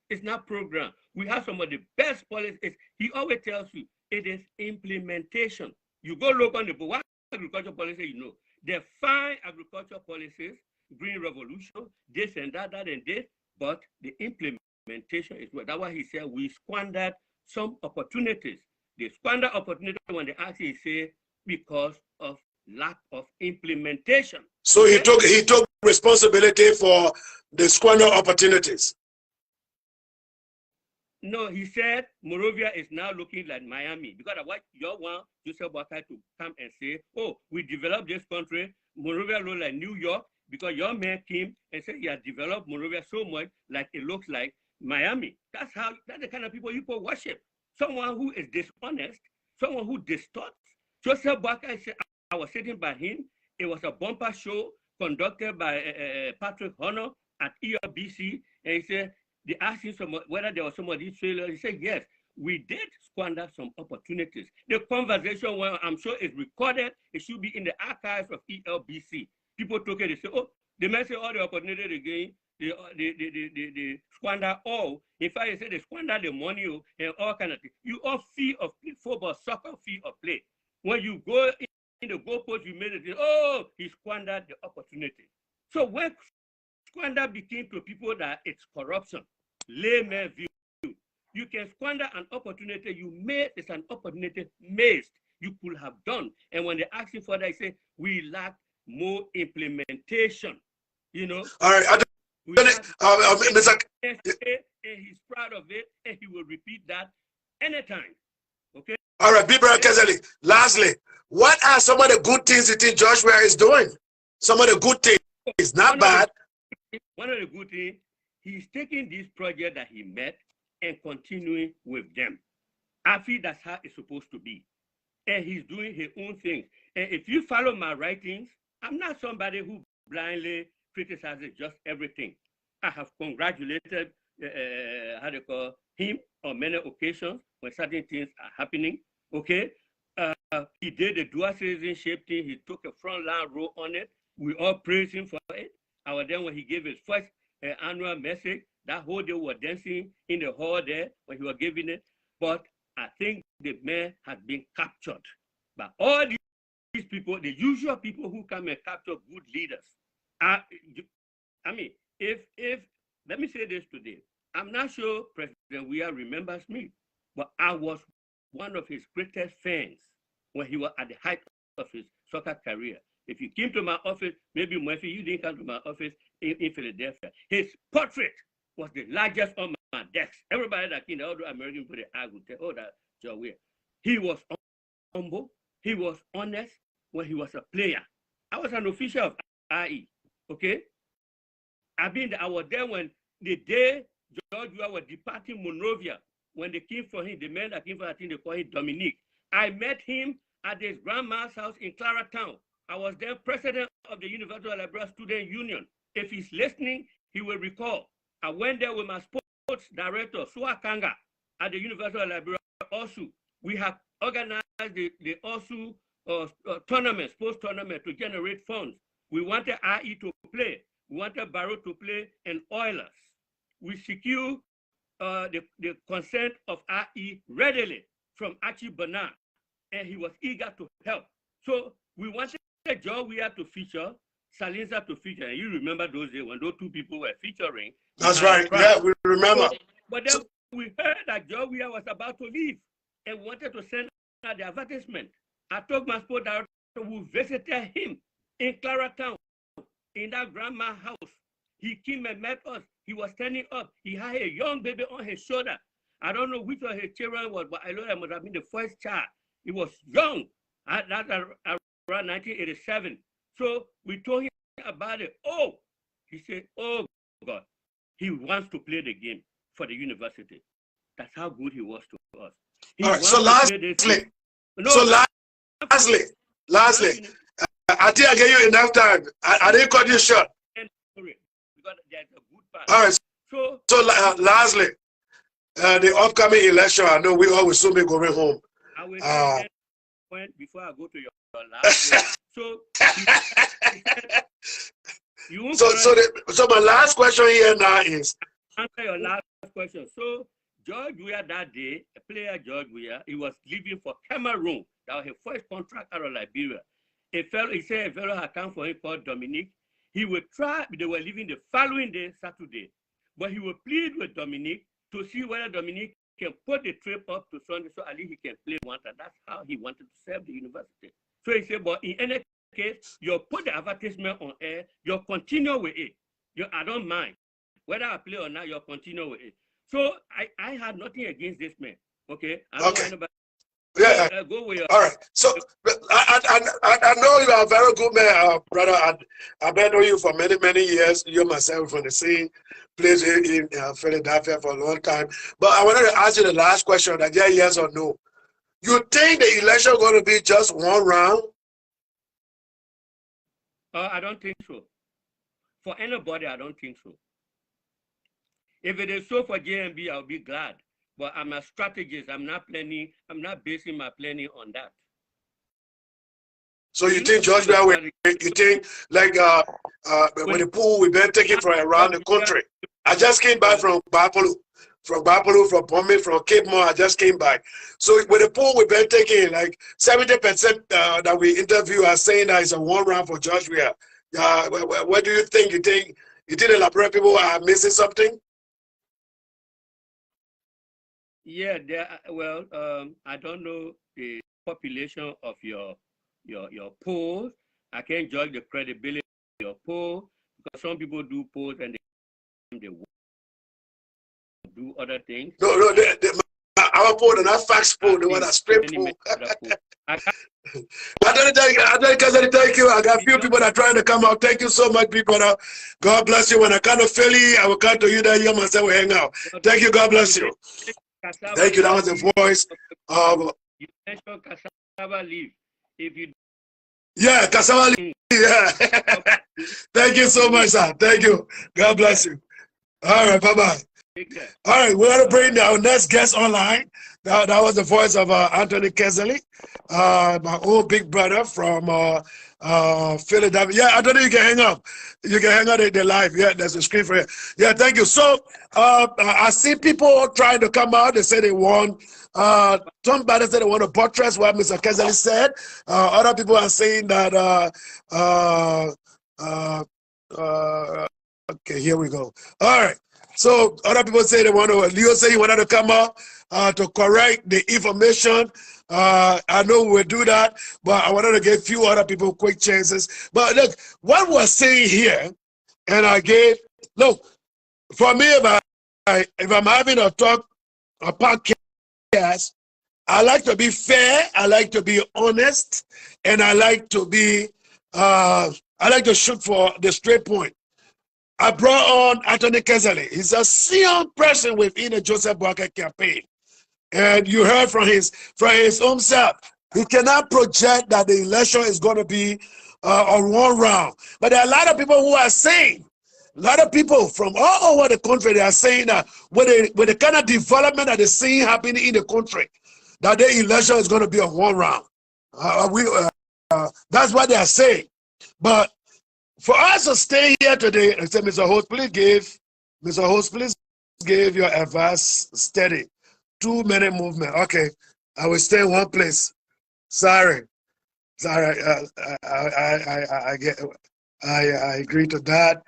It's not program. We have some of the best policies. He always tells you it is implementation. You go look on the book, what agriculture policy you know. They fine agriculture policies, green revolution, this and that and this, but the implementation is what. That's why he said we squandered some opportunities. They squander opportunity when they actually say because of lack of implementation. So he took responsibility for the squander opportunities. No, he said Monrovia is now looking like Miami because of what you want Joseph Boakai to come and say, oh, we developed this country, Monrovia looks like New York, because your man came and said he has developed Monrovia so much like it looks like Miami. That's the kind of people worship. Someone who is dishonest, someone who distorts. Joseph Boakai said, I was sitting by him. It was a bumper show conducted by Patrick Honor at ERBC, and he said, they asked him whether there was some of these failures. He said, yes, we did squander some opportunities. The conversation, well, I'm sure it's recorded. It should be in the archives of ELBC. People took it, they say, oh, they may say all the opportunities again, they squander all. In fact, they say they squander the money and all kind of things. You all fee of football, soccer, fee of play. When you go in the goalpost, you made it, oh, he squandered the opportunity. So when squander became to people that it's corruption, layman view. You can squander an opportunity you made. It's an opportunity missed. You could have done. And when they ask you for that, they say, we lack more implementation. You know? All right. And he's proud of it, and he will repeat that anytime. Okay? All right, Bibra Kezeli. Lastly, what are some of the good things you think Joshua is doing? Some of the good things. It's not bad. One of the good things, he's taking this project that he met and continuing with them. I feel that's how it's supposed to be. And he's doing his own things. And if you follow my writings, I'm not somebody who blindly criticizes just everything. I have congratulated him on many occasions when certain things are happening. Okay, he did the dual citizenship thing. He took a front line role on it. We all praise him for it. I was there when he gave his first annual message. That whole day we were dancing in the hall there when he was giving it. But I think the man has been captured by all these people, the usual people who come and capture good leaders. I mean, if let me say this today, I'm not sure President Weah remembers me, but I was one of his greatest fans when he was at the height of his soccer career. If you came to my office, maybe Murphy, you didn't come to my office in Philadelphia. His portrait was the largest on my desk. Everybody that came, all the American people, I would tell, oh, that's Joe Weah. He was humble. He was honest when he was a player. I was an official of IE, okay? I was there when the day George Weah was departing Monrovia, when they came for him, the men that came for him, I think they call him Dominique. I met him at his grandma's house in Claratown. I was then president of the University of Liberia Student Union. If he's listening, he will recall. I went there with my sports director, Sua Kanga, at the University of Liberia also. We have organized the also tournament, sports tournament to generate funds. We wanted IE to play. We wanted Barrow to play and Oilers. We secured the consent of RE readily from Archie Bernard, and he was eager to help. So we wanted George Weah to feature, Salinza to feature. And you remember those days when those two people were featuring. That's right. Yeah, we remember. So, but then we heard that George Weah was about to leave and wanted to send out the advertisement. I told my sport director who visited him in Claratown, in that grandma's house. He came and met us. He was standing up. He had a young baby on his shoulder. I don't know which of his children was, but I know that must have been the first child. He was young. That's around 1987. So we told him about it. Oh, he said, oh God, he wants to play the game for the university. That's how good he was to us. He all right, so lastly, I think I gave you enough time. I didn't cut you short. Because there's a good part. All right, so lastly, the upcoming election, I know we always soon be going home. I will say point before I go to your last so my last question here now is answer your last question. So George Weah that day, a player George Weah, he was leaving for Cameroon. That was his first contract out of Liberia. He said a fellow had come for him called Dominique. He would try, they were leaving the following day, Saturday, but he would plead with Dominique to see whether Dominique can put the trip up to Sunday so at least he can play one time. That's how he wanted to serve the university. So he said, but in any case, you'll put the advertisement on air, you'll continue with it. I don't mind. Whether I play or not, you'll continue with it. So I had nothing against this man. Okay? I don't want anybody. Yeah. Go with your all right. So I know you are a very good man, brother. I've been knowing you for many, many years. You myself from the scene, plays in Philadelphia for a long time. But I wanted to ask you the last question, that yes or no. You think the election is going to be just one round? I don't think so. For anybody, I don't think so. If it is so for JMB, I'll be glad. But I'm a strategist. I'm not planning. I'm not basing my planning on that. So you think, George, you think like with the pool we've been taking from around the country? I just came back from Bapalo, from Bombay, from Cape More. I just came back. So with the pool we've been taking, like 70% that we interview are saying that it's a one round for George Weah. What do you think? You think the Liberia people are missing something? Yeah, well, I don't know the population of your polls. I can't judge the credibility of your poll because some people do polls and they do other things. No, our poll, not fax poll, the one that's straight poll. I thank you. I got a few people that are trying to come out. Thank you so much, people. God bless you. When I come to Philly, I will come to you there. You myself will hang out. Thank you. God bless you. Thank you. That was the voice of. You mentioned cassava leaf. If you. Yeah, cassava leaf. Yeah. Thank you so much, sir. Thank you. God bless you. All right. Bye bye. All right. We're gonna bring our next guest online. That was the voice of Anthony Keseley, my old big brother from Philadelphia. Yeah, Anthony, you can hang up. You can hang out the live. Yeah, there's a screen for you. Yeah, thank you. So I see people trying to come out. They say they want. Somebody said they want to buttress what Mr. Keseley said. Other people are saying that. Okay, here we go. All right. So other people say they want to. Leo say he wanted to come up to correct the information. I know we'll do that, but I wanted to give a few other people quick chances. But look, what we're saying here, and I gave, look, for me, if I'm having a podcast, I like to be fair, I like to be honest, and I like to be, I like to shoot for the straight point. I brought on Anthony Keseley. He's a senior person within the Joseph Boakai campaign. And you heard from his own self. He cannot project that the election is going to be on one round. But there are a lot of people who are saying, a lot of people from all over the country, they are saying that with the kind of development that they're seeing happening in the country, that the election is going to be on one round. That's what they are saying. But for us to stay here today and say, Mr. Host, please give, Mr. Host, please give your advice steady. Too many movement. Okay, I will stay in one place. Sorry. I get. I agree to that.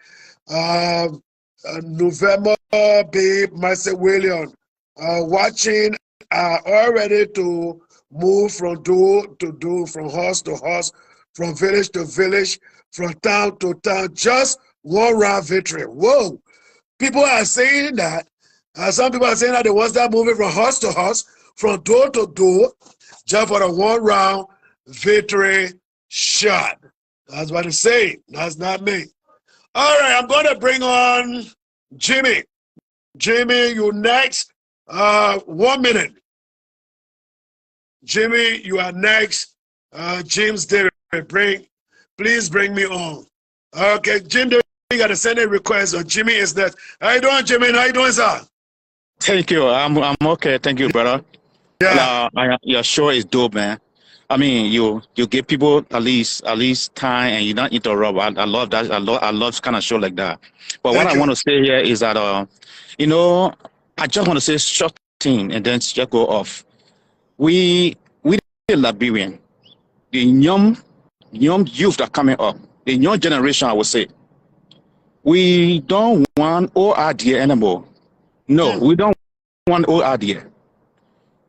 November, babe, Marcel William, watching, all ready to move from door to door, from house to house, from village to village, from town to town, just one round victory. Whoa! People are saying that. Some people are saying that they want to start moving from house to house, from door to door, just for the one round victory shot. That's what it's saying. That's not me. All right, I'm going to bring on Jimmy. Jimmy, you next. 1 minute. Jimmy, you are next. James David, please bring me on. Okay, Jim David, you got to send a request. Or Jimmy is next. How you doing, Jimmy? How you doing, sir? Thank you. I'm okay. Thank you, brother. Yeah. Your show is dope, man. I mean, you give people at least time, and you don't interrupt. I love that. I love kind of show like that. But what I want to say here is that I just want to say short thing and then just go off. We the Liberian, the young youth that are coming up, the young generation, I would say, we don't want old idea anymore. No, we don't want old idea.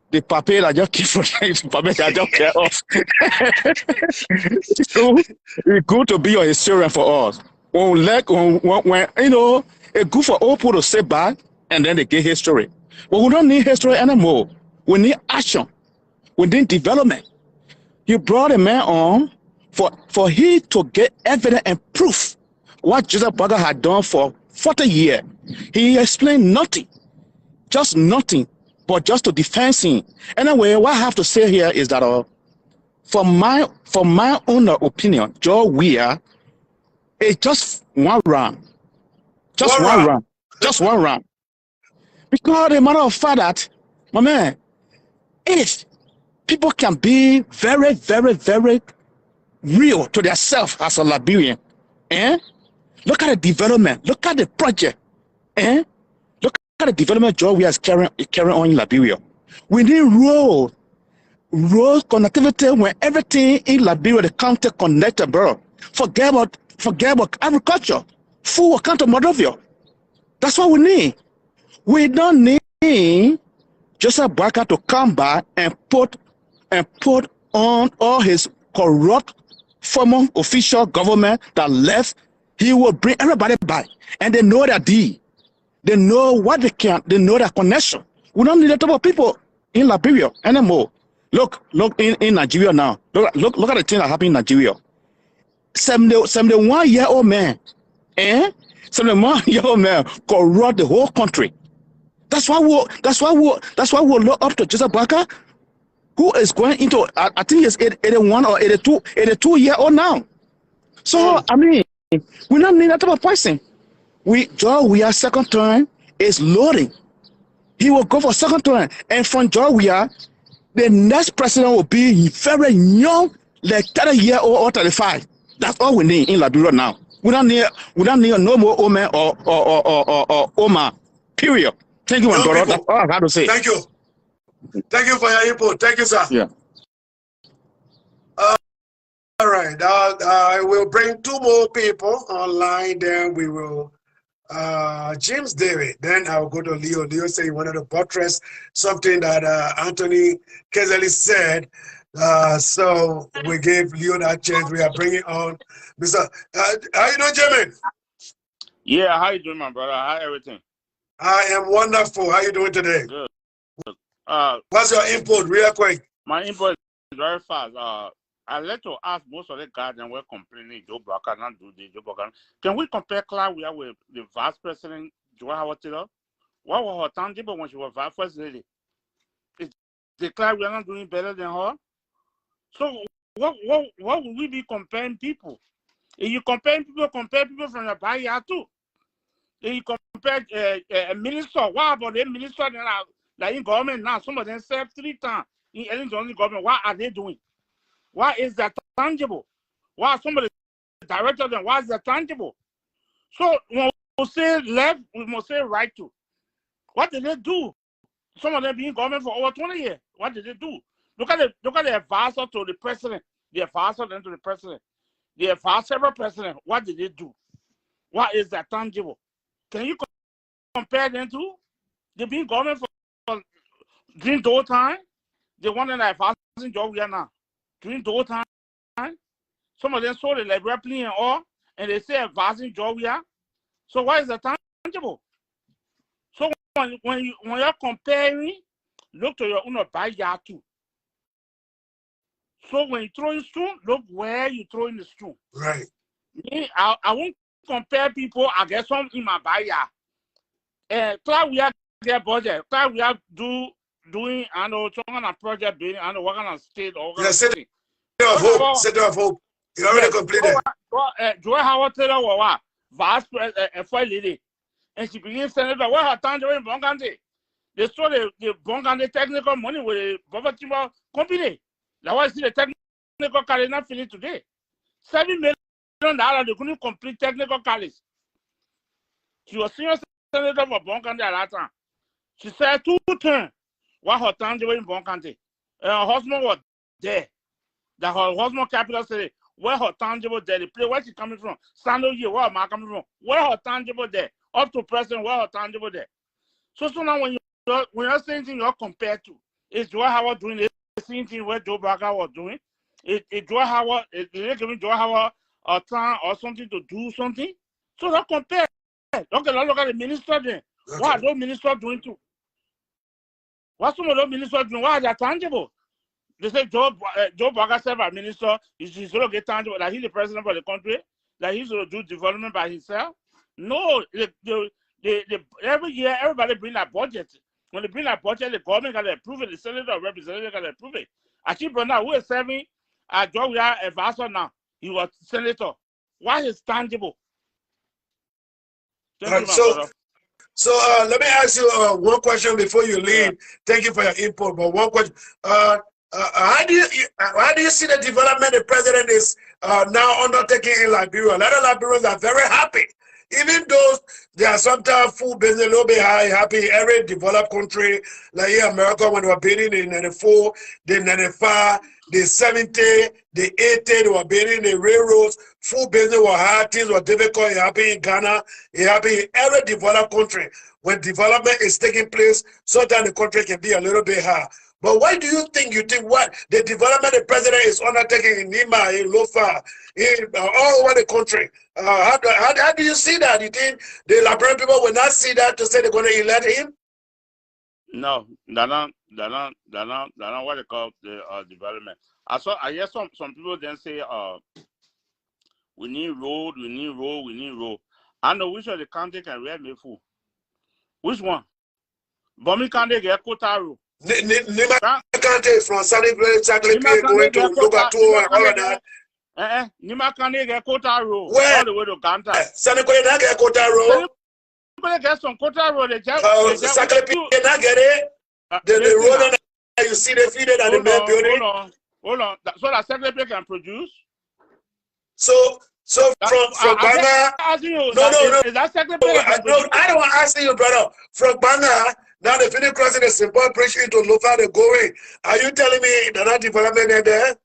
The paper I just keep the paper I just care off. So it's good to be a historian for us. When it's good for old people to sit back and then they get history. But we don't need history anymore. We need action. We need development. You brought a man on for he to get evidence and proof what Joseph Burger had done for 40 years. He explained nothing, just nothing, but just to defend him. Anyway, what I have to say here is that from my own opinion, Joe Weir is just one round. Just one round. Just one round. Because a matter of fact that, my man, if people can be very, very, very real to themselves as a Liberian, look at the development, look at the project, look at the development Joe Weir is carrying on in Liberia. We need road connectivity when everything in Liberia, the county connected, bro. Forget about agriculture, food account of Moldovia. That's what we need. We don't need Joseph Barker to come back and put on all his corrupt former official government that left. He will bring everybody back, and they know their deed. They know what they can. They know their connection. We don't need that type of people in Liberia anymore. Look in Nigeria now. Look at the thing that happened in Nigeria. 71-year-old man, 71-year-old man corrupt the whole country. That's why we look up to Joseph Barker, who is going into, I think he's 81 or 82-year-old now. So I mean, we don't need that type of person. We are second term is loading. He will go for second term, and from George Weir, the next president will be very young, like 30-year-old or 35. That's all we need in Liberia now. We don't need no more Omer or Omar. Period. Thank you, my brother. That's all I have to say. Thank you. Thank you for your input. Thank you, sir. Yeah. All right. I will bring two more people online. Then we will. James David. Then I'll go to Leo. Leo said he wanted to buttress something that Anthony Kezeli said. So we gave Leo that chance. We are bringing on Mr. How you doing, Jimmy? Yeah, how you doing, my brother? How everything? I am wonderful. How you doing today? Good. What's your input, real quick? My input is very fast. I like to ask most of the guys that were complaining Joe Barker not do this, Joe Barker. Can we compare Claire with the vice president, Joe Howard Taylor? What was her tangible when she was vice president? Is the Claire we are not doing better than her? So what would we be comparing people? If you compare people from the Bahia too. If you compare a minister, what about the minister that in government now? Some of them serve 3 times in Ellington government. What are they doing? Why is that tangible? Why are some of the directors and why is that tangible? So when we say left, we must say right too. What did they do? Some of them being government for over 20 years. What did they do? Look at the advisor to the president. The advisor then to the president. The advisor several presidents. What did they do? What is that tangible? Can you compare them to? They've been government for during those time. The one that advising job we are now. During those time, some of them sold the library and all, and they say advising job we are. So what is the tangible? So when you're comparing, look to your own backyard too. So when you throw in stone, look where you throw in the stone. Right. Me, I won't compare people. I get some in my backyard. Class we are their budget. Class we are doing I know some kind of project doing I know what kind of state or what kind of City of Hope. City of Hope. You already completed. Joy Howard Taylor was vice president for lady, and she became senator. What her time in Bongante? They stole the Bongante technical money with the poverty company. That's why I see the technical college not finished today. $7 million they couldn't complete technical college. She was senior senator for Bongante at that time. She said 2 terms while her time in Bongante. Her husband was there. That her husband capital city. Where her tangible there, the place where she coming from, Sando here, where am I coming from? Where her tangible there, up to president, where her tangible there. So now when you're saying things you're compared to, is Joe Howard doing the same thing where Joe Barker was doing? Is Joe Howard, is they giving Joe Howard a time or something to do something? So don't compare. Look at the minister there. Okay. What are those ministers doing too? What some of those ministers doing? Why are they tangible? They say Joe Barker served as minister. He's going to get tangible that he's the president of the country, that he's going to do development by himself. No, every year everybody bring a budget. When they bring a budget, the government got to approve it. The senator or representative got to approve it. Actually, but now who is serving Joe we are advisor now? He was senator. Why is tangible? So let me ask you one question before you leave. Yeah. Thank you for your input. But one question. How do you see the development the president is now undertaking in Liberia? A lot of Liberians are very happy, even though there are sometimes food business a little bit high. Happy every developed country like here, America, when they were building in '94, the '95, the '70, the '80, they were building the railroads. Food business was hard, things were difficult. It happened in Ghana. It happened in every developed country. When development is taking place, sometimes the country can be a little bit hard. But why do you think what the development the president is undertaking in Nima, in Lofa, in all over the country? How do you see that? You think the Liberian people will not see that to say they're going to elect him? No, they're not what they call the development. I hear some people then say, we need road. I know which of the county can really make food. Which one? Bomi County get Kota Road. Nima County from Sunny Place, going to Lugatu and all of that. Nima County get Kota Road. Where? All the way to Ganta. Sunny Place get Kota Road. Sunny get some Kota Road. Sakle Place not get it. The road that you see the feed at the main building. Hold on. So that Sakle Place can produce? So from Banga, no. Is that Sakle Place? No, I don't want to ask you, brother. From Banga, now the finish crossing the Simple Bridge into Lofa, they're going. Are you telling me they're not development in there?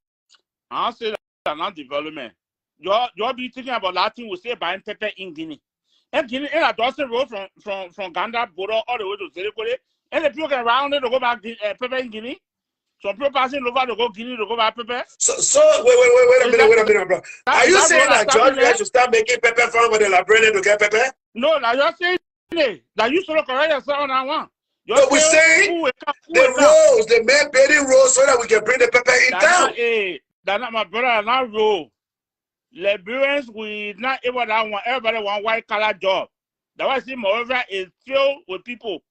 I'll say they're not development. You'll be thinking about that thing we say buying pepper in Guinea. And Guinea, and a dozen road from Ganda, border all the way to Zerikole. And the people can round it to go back pepper in Guinea. Some people passing over to go Guinea to go buy pepper. So wait a minute, bro. Are you saying that Georgia should start making pepper farm with the Liberian to get pepper? No, now you're saying that you should correct yourself on that one. So we're saying the roads, the main building roads, so that we can bring the pepper in town. That's not my brother, not road. Liberians, we not able that one. Everybody want white collar job. That's why I see Moreover is filled with people.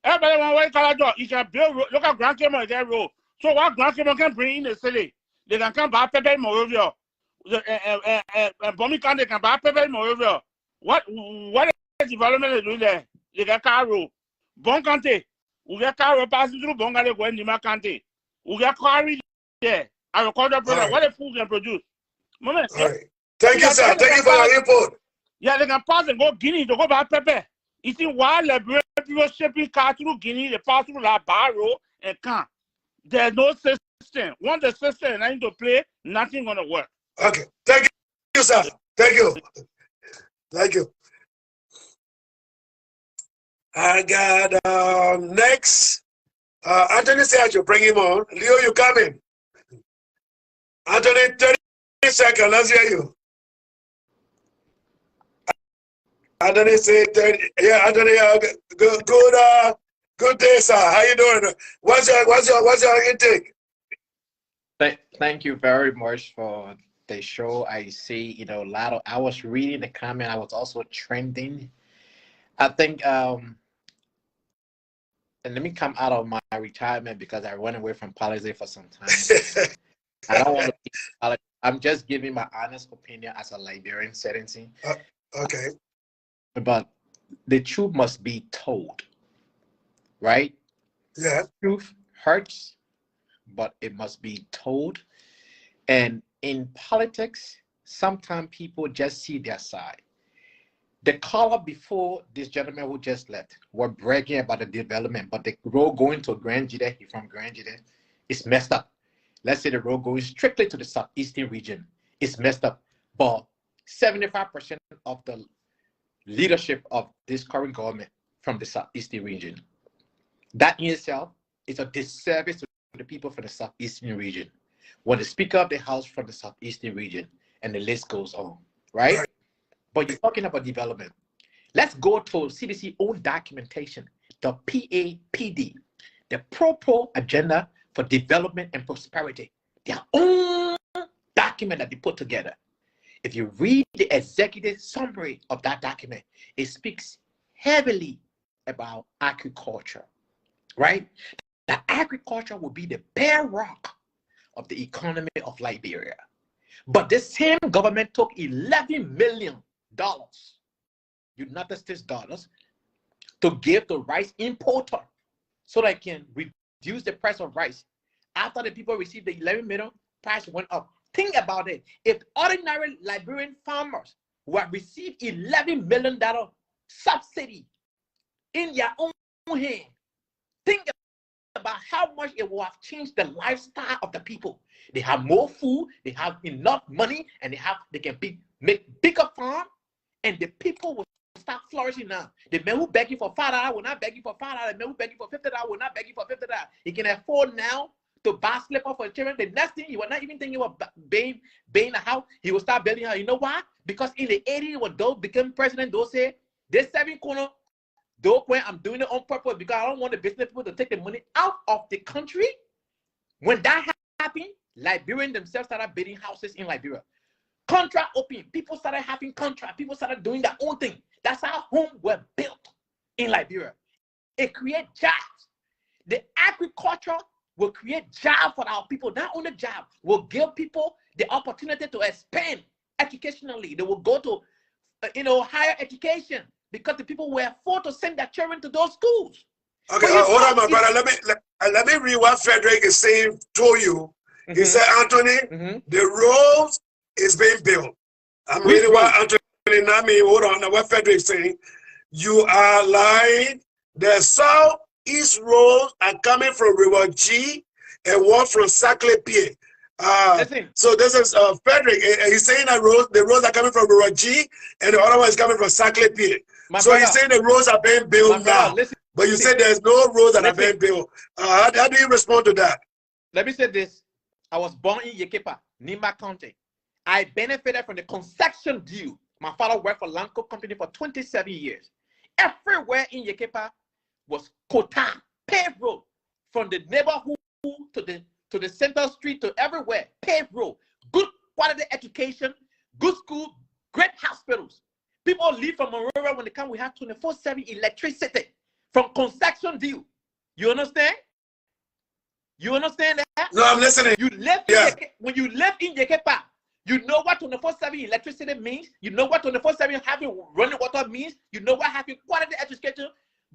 Everybody want white collar job. You can build road. Look at Grand Cayman get road. So what Grand Cayman can bring in the city? They can come buy pepper in Moreover. Bomi County can buy pepper in Moreover. What is development is doing there? They get car road. Bon County, we get car passing through Bon County going to Nima County. We get car there. Agricultural product. What the food can produce? Moment. Right. Thank you, sir. Thank you for your input. Yeah, they can pass and go Guinea to go buy pepper. You see why Liberia people shipping car through Guinea, they pass through La Barro and can't. There's no system. Once the system is not into play, nothing gonna work. Okay. Thank you, sir. Thank you. Thank you. I got next. Anthony said I should bring him on. Leo, you coming? Anthony, 30 seconds. Let's hear you. Anthony said, 30, yeah, Anthony, good day, sir. How you doing? What's your intake? Thank you very much for the show. I see, you know, a lot of. I was reading the comment. I was also trending. I think, and let me come out of my retirement because I went away from politics for some time. I don't want to be politics. I'm just giving my honest opinion as a Liberian citizen. Okay. But the truth must be told, right? Yeah. Truth hurts, but it must be told. And in politics, sometimes people just see their side. The caller before this gentleman who just left were bragging about the development, but the road going to Grand Jide, he's from Grand Jide, is messed up. Let's say the road going strictly to the southeastern region is messed up. But 75% of the leadership of this current government from the southeastern region. That in itself is a disservice to the people from the southeastern region. When the Speaker of the House from the southeastern region, and the list goes on, right? But you're talking about development. Let's go to CDC own documentation, the PAPD, the Pro Agenda for Development and Prosperity, their own document that they put together. If you read the executive summary of that document, it speaks heavily about agriculture, right? That agriculture will be the bedrock of the economy of Liberia. But this same government took $11 million, United States dollars, to give the rice importer so they can reduce the price of rice. After the people received the $11 million, price went up. Think about it. If ordinary Liberian farmers who have received $11 million subsidy in their own hand, think about how much it will have changed the lifestyle of the people. They have more food, they have enough money, and they can make bigger farm, and the people will start flourishing now. The man who begging for $5 will not beg you for $5. The man who begging for $50 will not beg you for $50. He can afford now to buy slipper for children. The next thing, he was not even thinking about buying a house. He will start building a house. You know why? Because in the 80s, when those became president, those say, this 7 corner, I'm doing it on purpose because I don't want the business people to take the money out of the country. When that happened, Liberians themselves started building houses in Liberia. Contract open. People started having contract. People started doing their own thing. That's how homes were built in Liberia. It creates jobs. The agriculture will create jobs for our people. Not only jobs, will give people the opportunity to expand educationally. They will go to, higher education because the people were forced to send their children to those schools. Okay, hold on, my brother. Let me read what Frederick is saying to you. He said, Anthony, the roads is being built. I'm reading what Anthony Nami, hold on, what Frederick is saying. You are lying. The southeast roads are coming from River G and one from Saclay Pied. So this is Frederick. He's saying that the roads are coming from River G and the other one is coming from Saclay Pied. So he's saying the roads are being built now. But you said there's no roads that are being built. How do you respond to that? Let me say this. I was born in Yekeh, Nima County. I benefited from the concession deal. My father worked for Lanco Company for 27 years. Everywhere in Yekeh was quota, paved road, from the neighborhood to the center street to everywhere, paved road, good quality education, good school, great hospitals. People leave from Monrovia when they come. We have 24/7 electricity from concession deal. You understand? You understand that? No, I'm listening. You live when you live in Yekeh, you know what 24/7 electricity means. You know what 24/7 having running water means. You know what having quality education.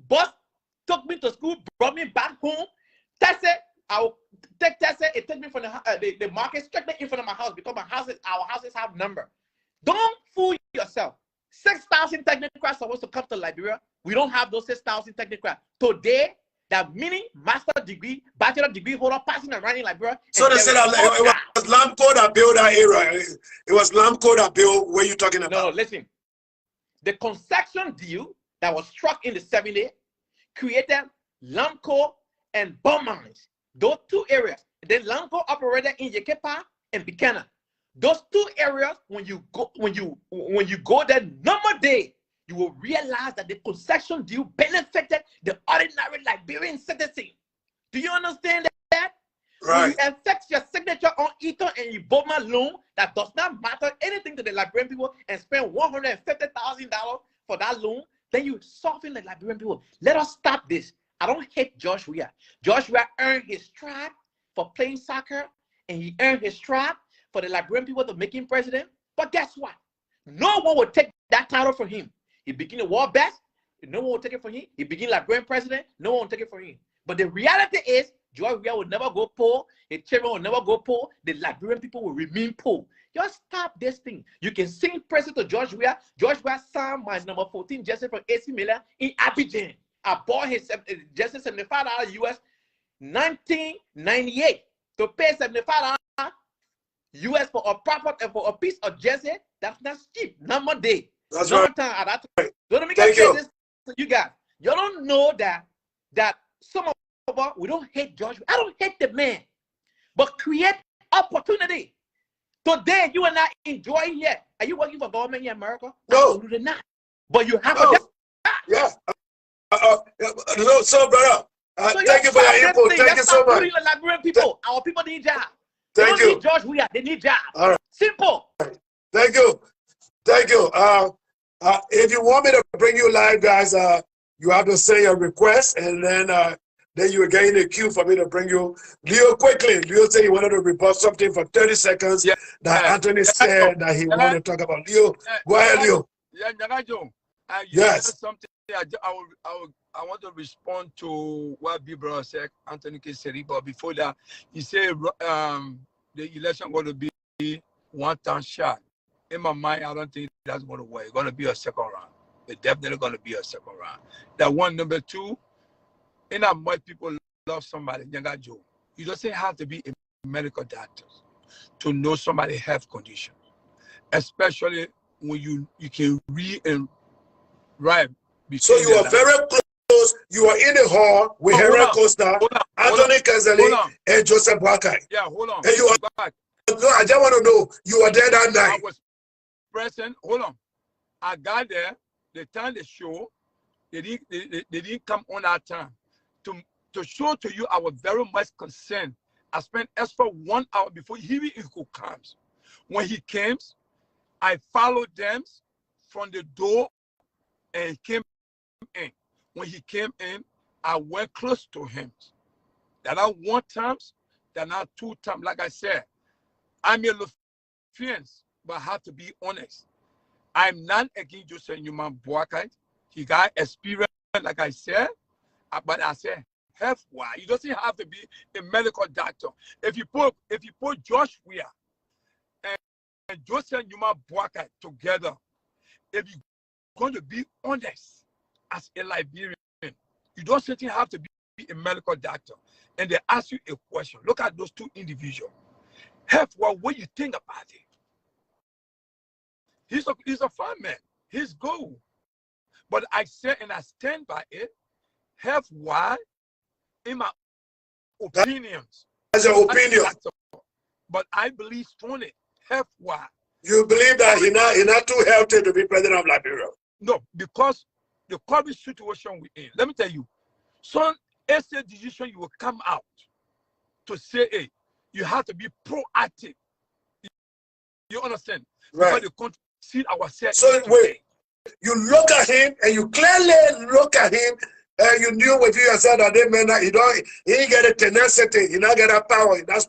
Bus took me to school, brought me back home. Tested, I will take tested. It took me from the market strictly in front of my house because our houses have number. Don't fool yourself. 6,000 technocrats are supposed to come to Liberia. We don't have those 6,000 technical. Today, that many master degree, bachelor degree holder passing around in Liberia. So they said that it was Lamco that built that area. It was Lamco that built where you talking about. No, listen. The concession deal that was struck in the 70s created Lamco and bomb mines. Those two areas. Then Lamco operated in Yekeh and Buchanan. Those two areas, when you go there normal day, you will realize that the concession deal benefited the ordinary Liberian citizen. Do you understand that? Right. When you affix your signature on Eton and Iboma loan that does not matter anything to the Liberian people and spend $150,000 for that loan, then you soften the Liberian people. Let us stop this. I don't hate Josh Weah. Josh Weah earned his stripes for playing soccer, and he earned his stripes for the Liberian people to make him president. But guess what? No one will take that title from him. He became the world best. No one will take it from him. He became Liberian president. No one will take it from him. But the reality is, George Weah will never go poor. His children will never go poor. The Liberian people will remain poor. Just stop this thing. You can sing praise to George Weah. George Weah signed my number 14 jersey from AC Milan in Abidjan. I bought his jersey $75 US 1998 to pay $75 US for a piece of jersey. That's not cheap. Number day. That's no right. Time at that time. So let me Thank say you. this to you guys. You don't know that some of us, we don't hate George. I don't hate the man, but create opportunity. Today, you are not enjoying here. Are you working for government in America? No. Absolutely not. But you have No. a job. Yeah. So, brother, So thank you for your input. Thank you so much. Liberian people, our people need jobs. Thank they don't you. need George Weah. They need jobs. All right. Simple. Thank you. Thank you. If you want me to bring you live, guys, you have to say your request, and then you will get in the queue for me to bring you. Leo, quickly. Leo said he wanted to report something for 30 seconds that Anthony said that he wanted to talk about. Leo, go ahead, Leo. Yeah, Nyagajo. Yes. Said something. I want to respond to what Big Brother said, Anthony Keseri, but before that, he said the election going to be one-time shot. In my mind, I don't think that's going to work. It's going to be a second round. It's definitely going to be a second round. That one. Number two, in how much people love somebody, Nyagajo, you don't have to be a medical doctor to know somebody's health condition, especially when you can read and write. So you are very close. You are in the hall with Henri Costa, Anthony Kazali, and Joseph Wakai. Yeah, hold on. And you are back. No, I just want to know, you were there that night. I was present. Hold on. I got there. The time they show, they didn't come on our time. To show to you, I was very much concerned. I spent extra 1 hour before he comes. When he came, I followed them from the door, and he came in. When he came in, I went close to him. That not one time, that not two times. Like I said, I'm a Lufians, but I have to be honest. I'm not against Joseph Newman Boakai. He got experience, like I said, but I said, health why? You don't have to be a medical doctor. If you put Josh Weah and Joseph Newman Boakai together, if you're going to be honest as a Liberian, you don't certainly have to be a medical doctor. And they ask you a question. Look at those two individuals. Health, what do you think about it? He's a fine man. He's good. But I say, and I stand by it, health, why? In my opinions. That's your opinion. But I believe strongly, health, why? You believe that he's not too healthy to be president of Liberia? No, because the current situation we're in. Let me tell you, some essay decision you will come out to say, hey, you have to be proactive. You understand? Right. Because the country see ourselves. So wait, you look at him and you clearly look at him and you knew with yourself that they may not, he ain't get a tenacity, he not get a power, that's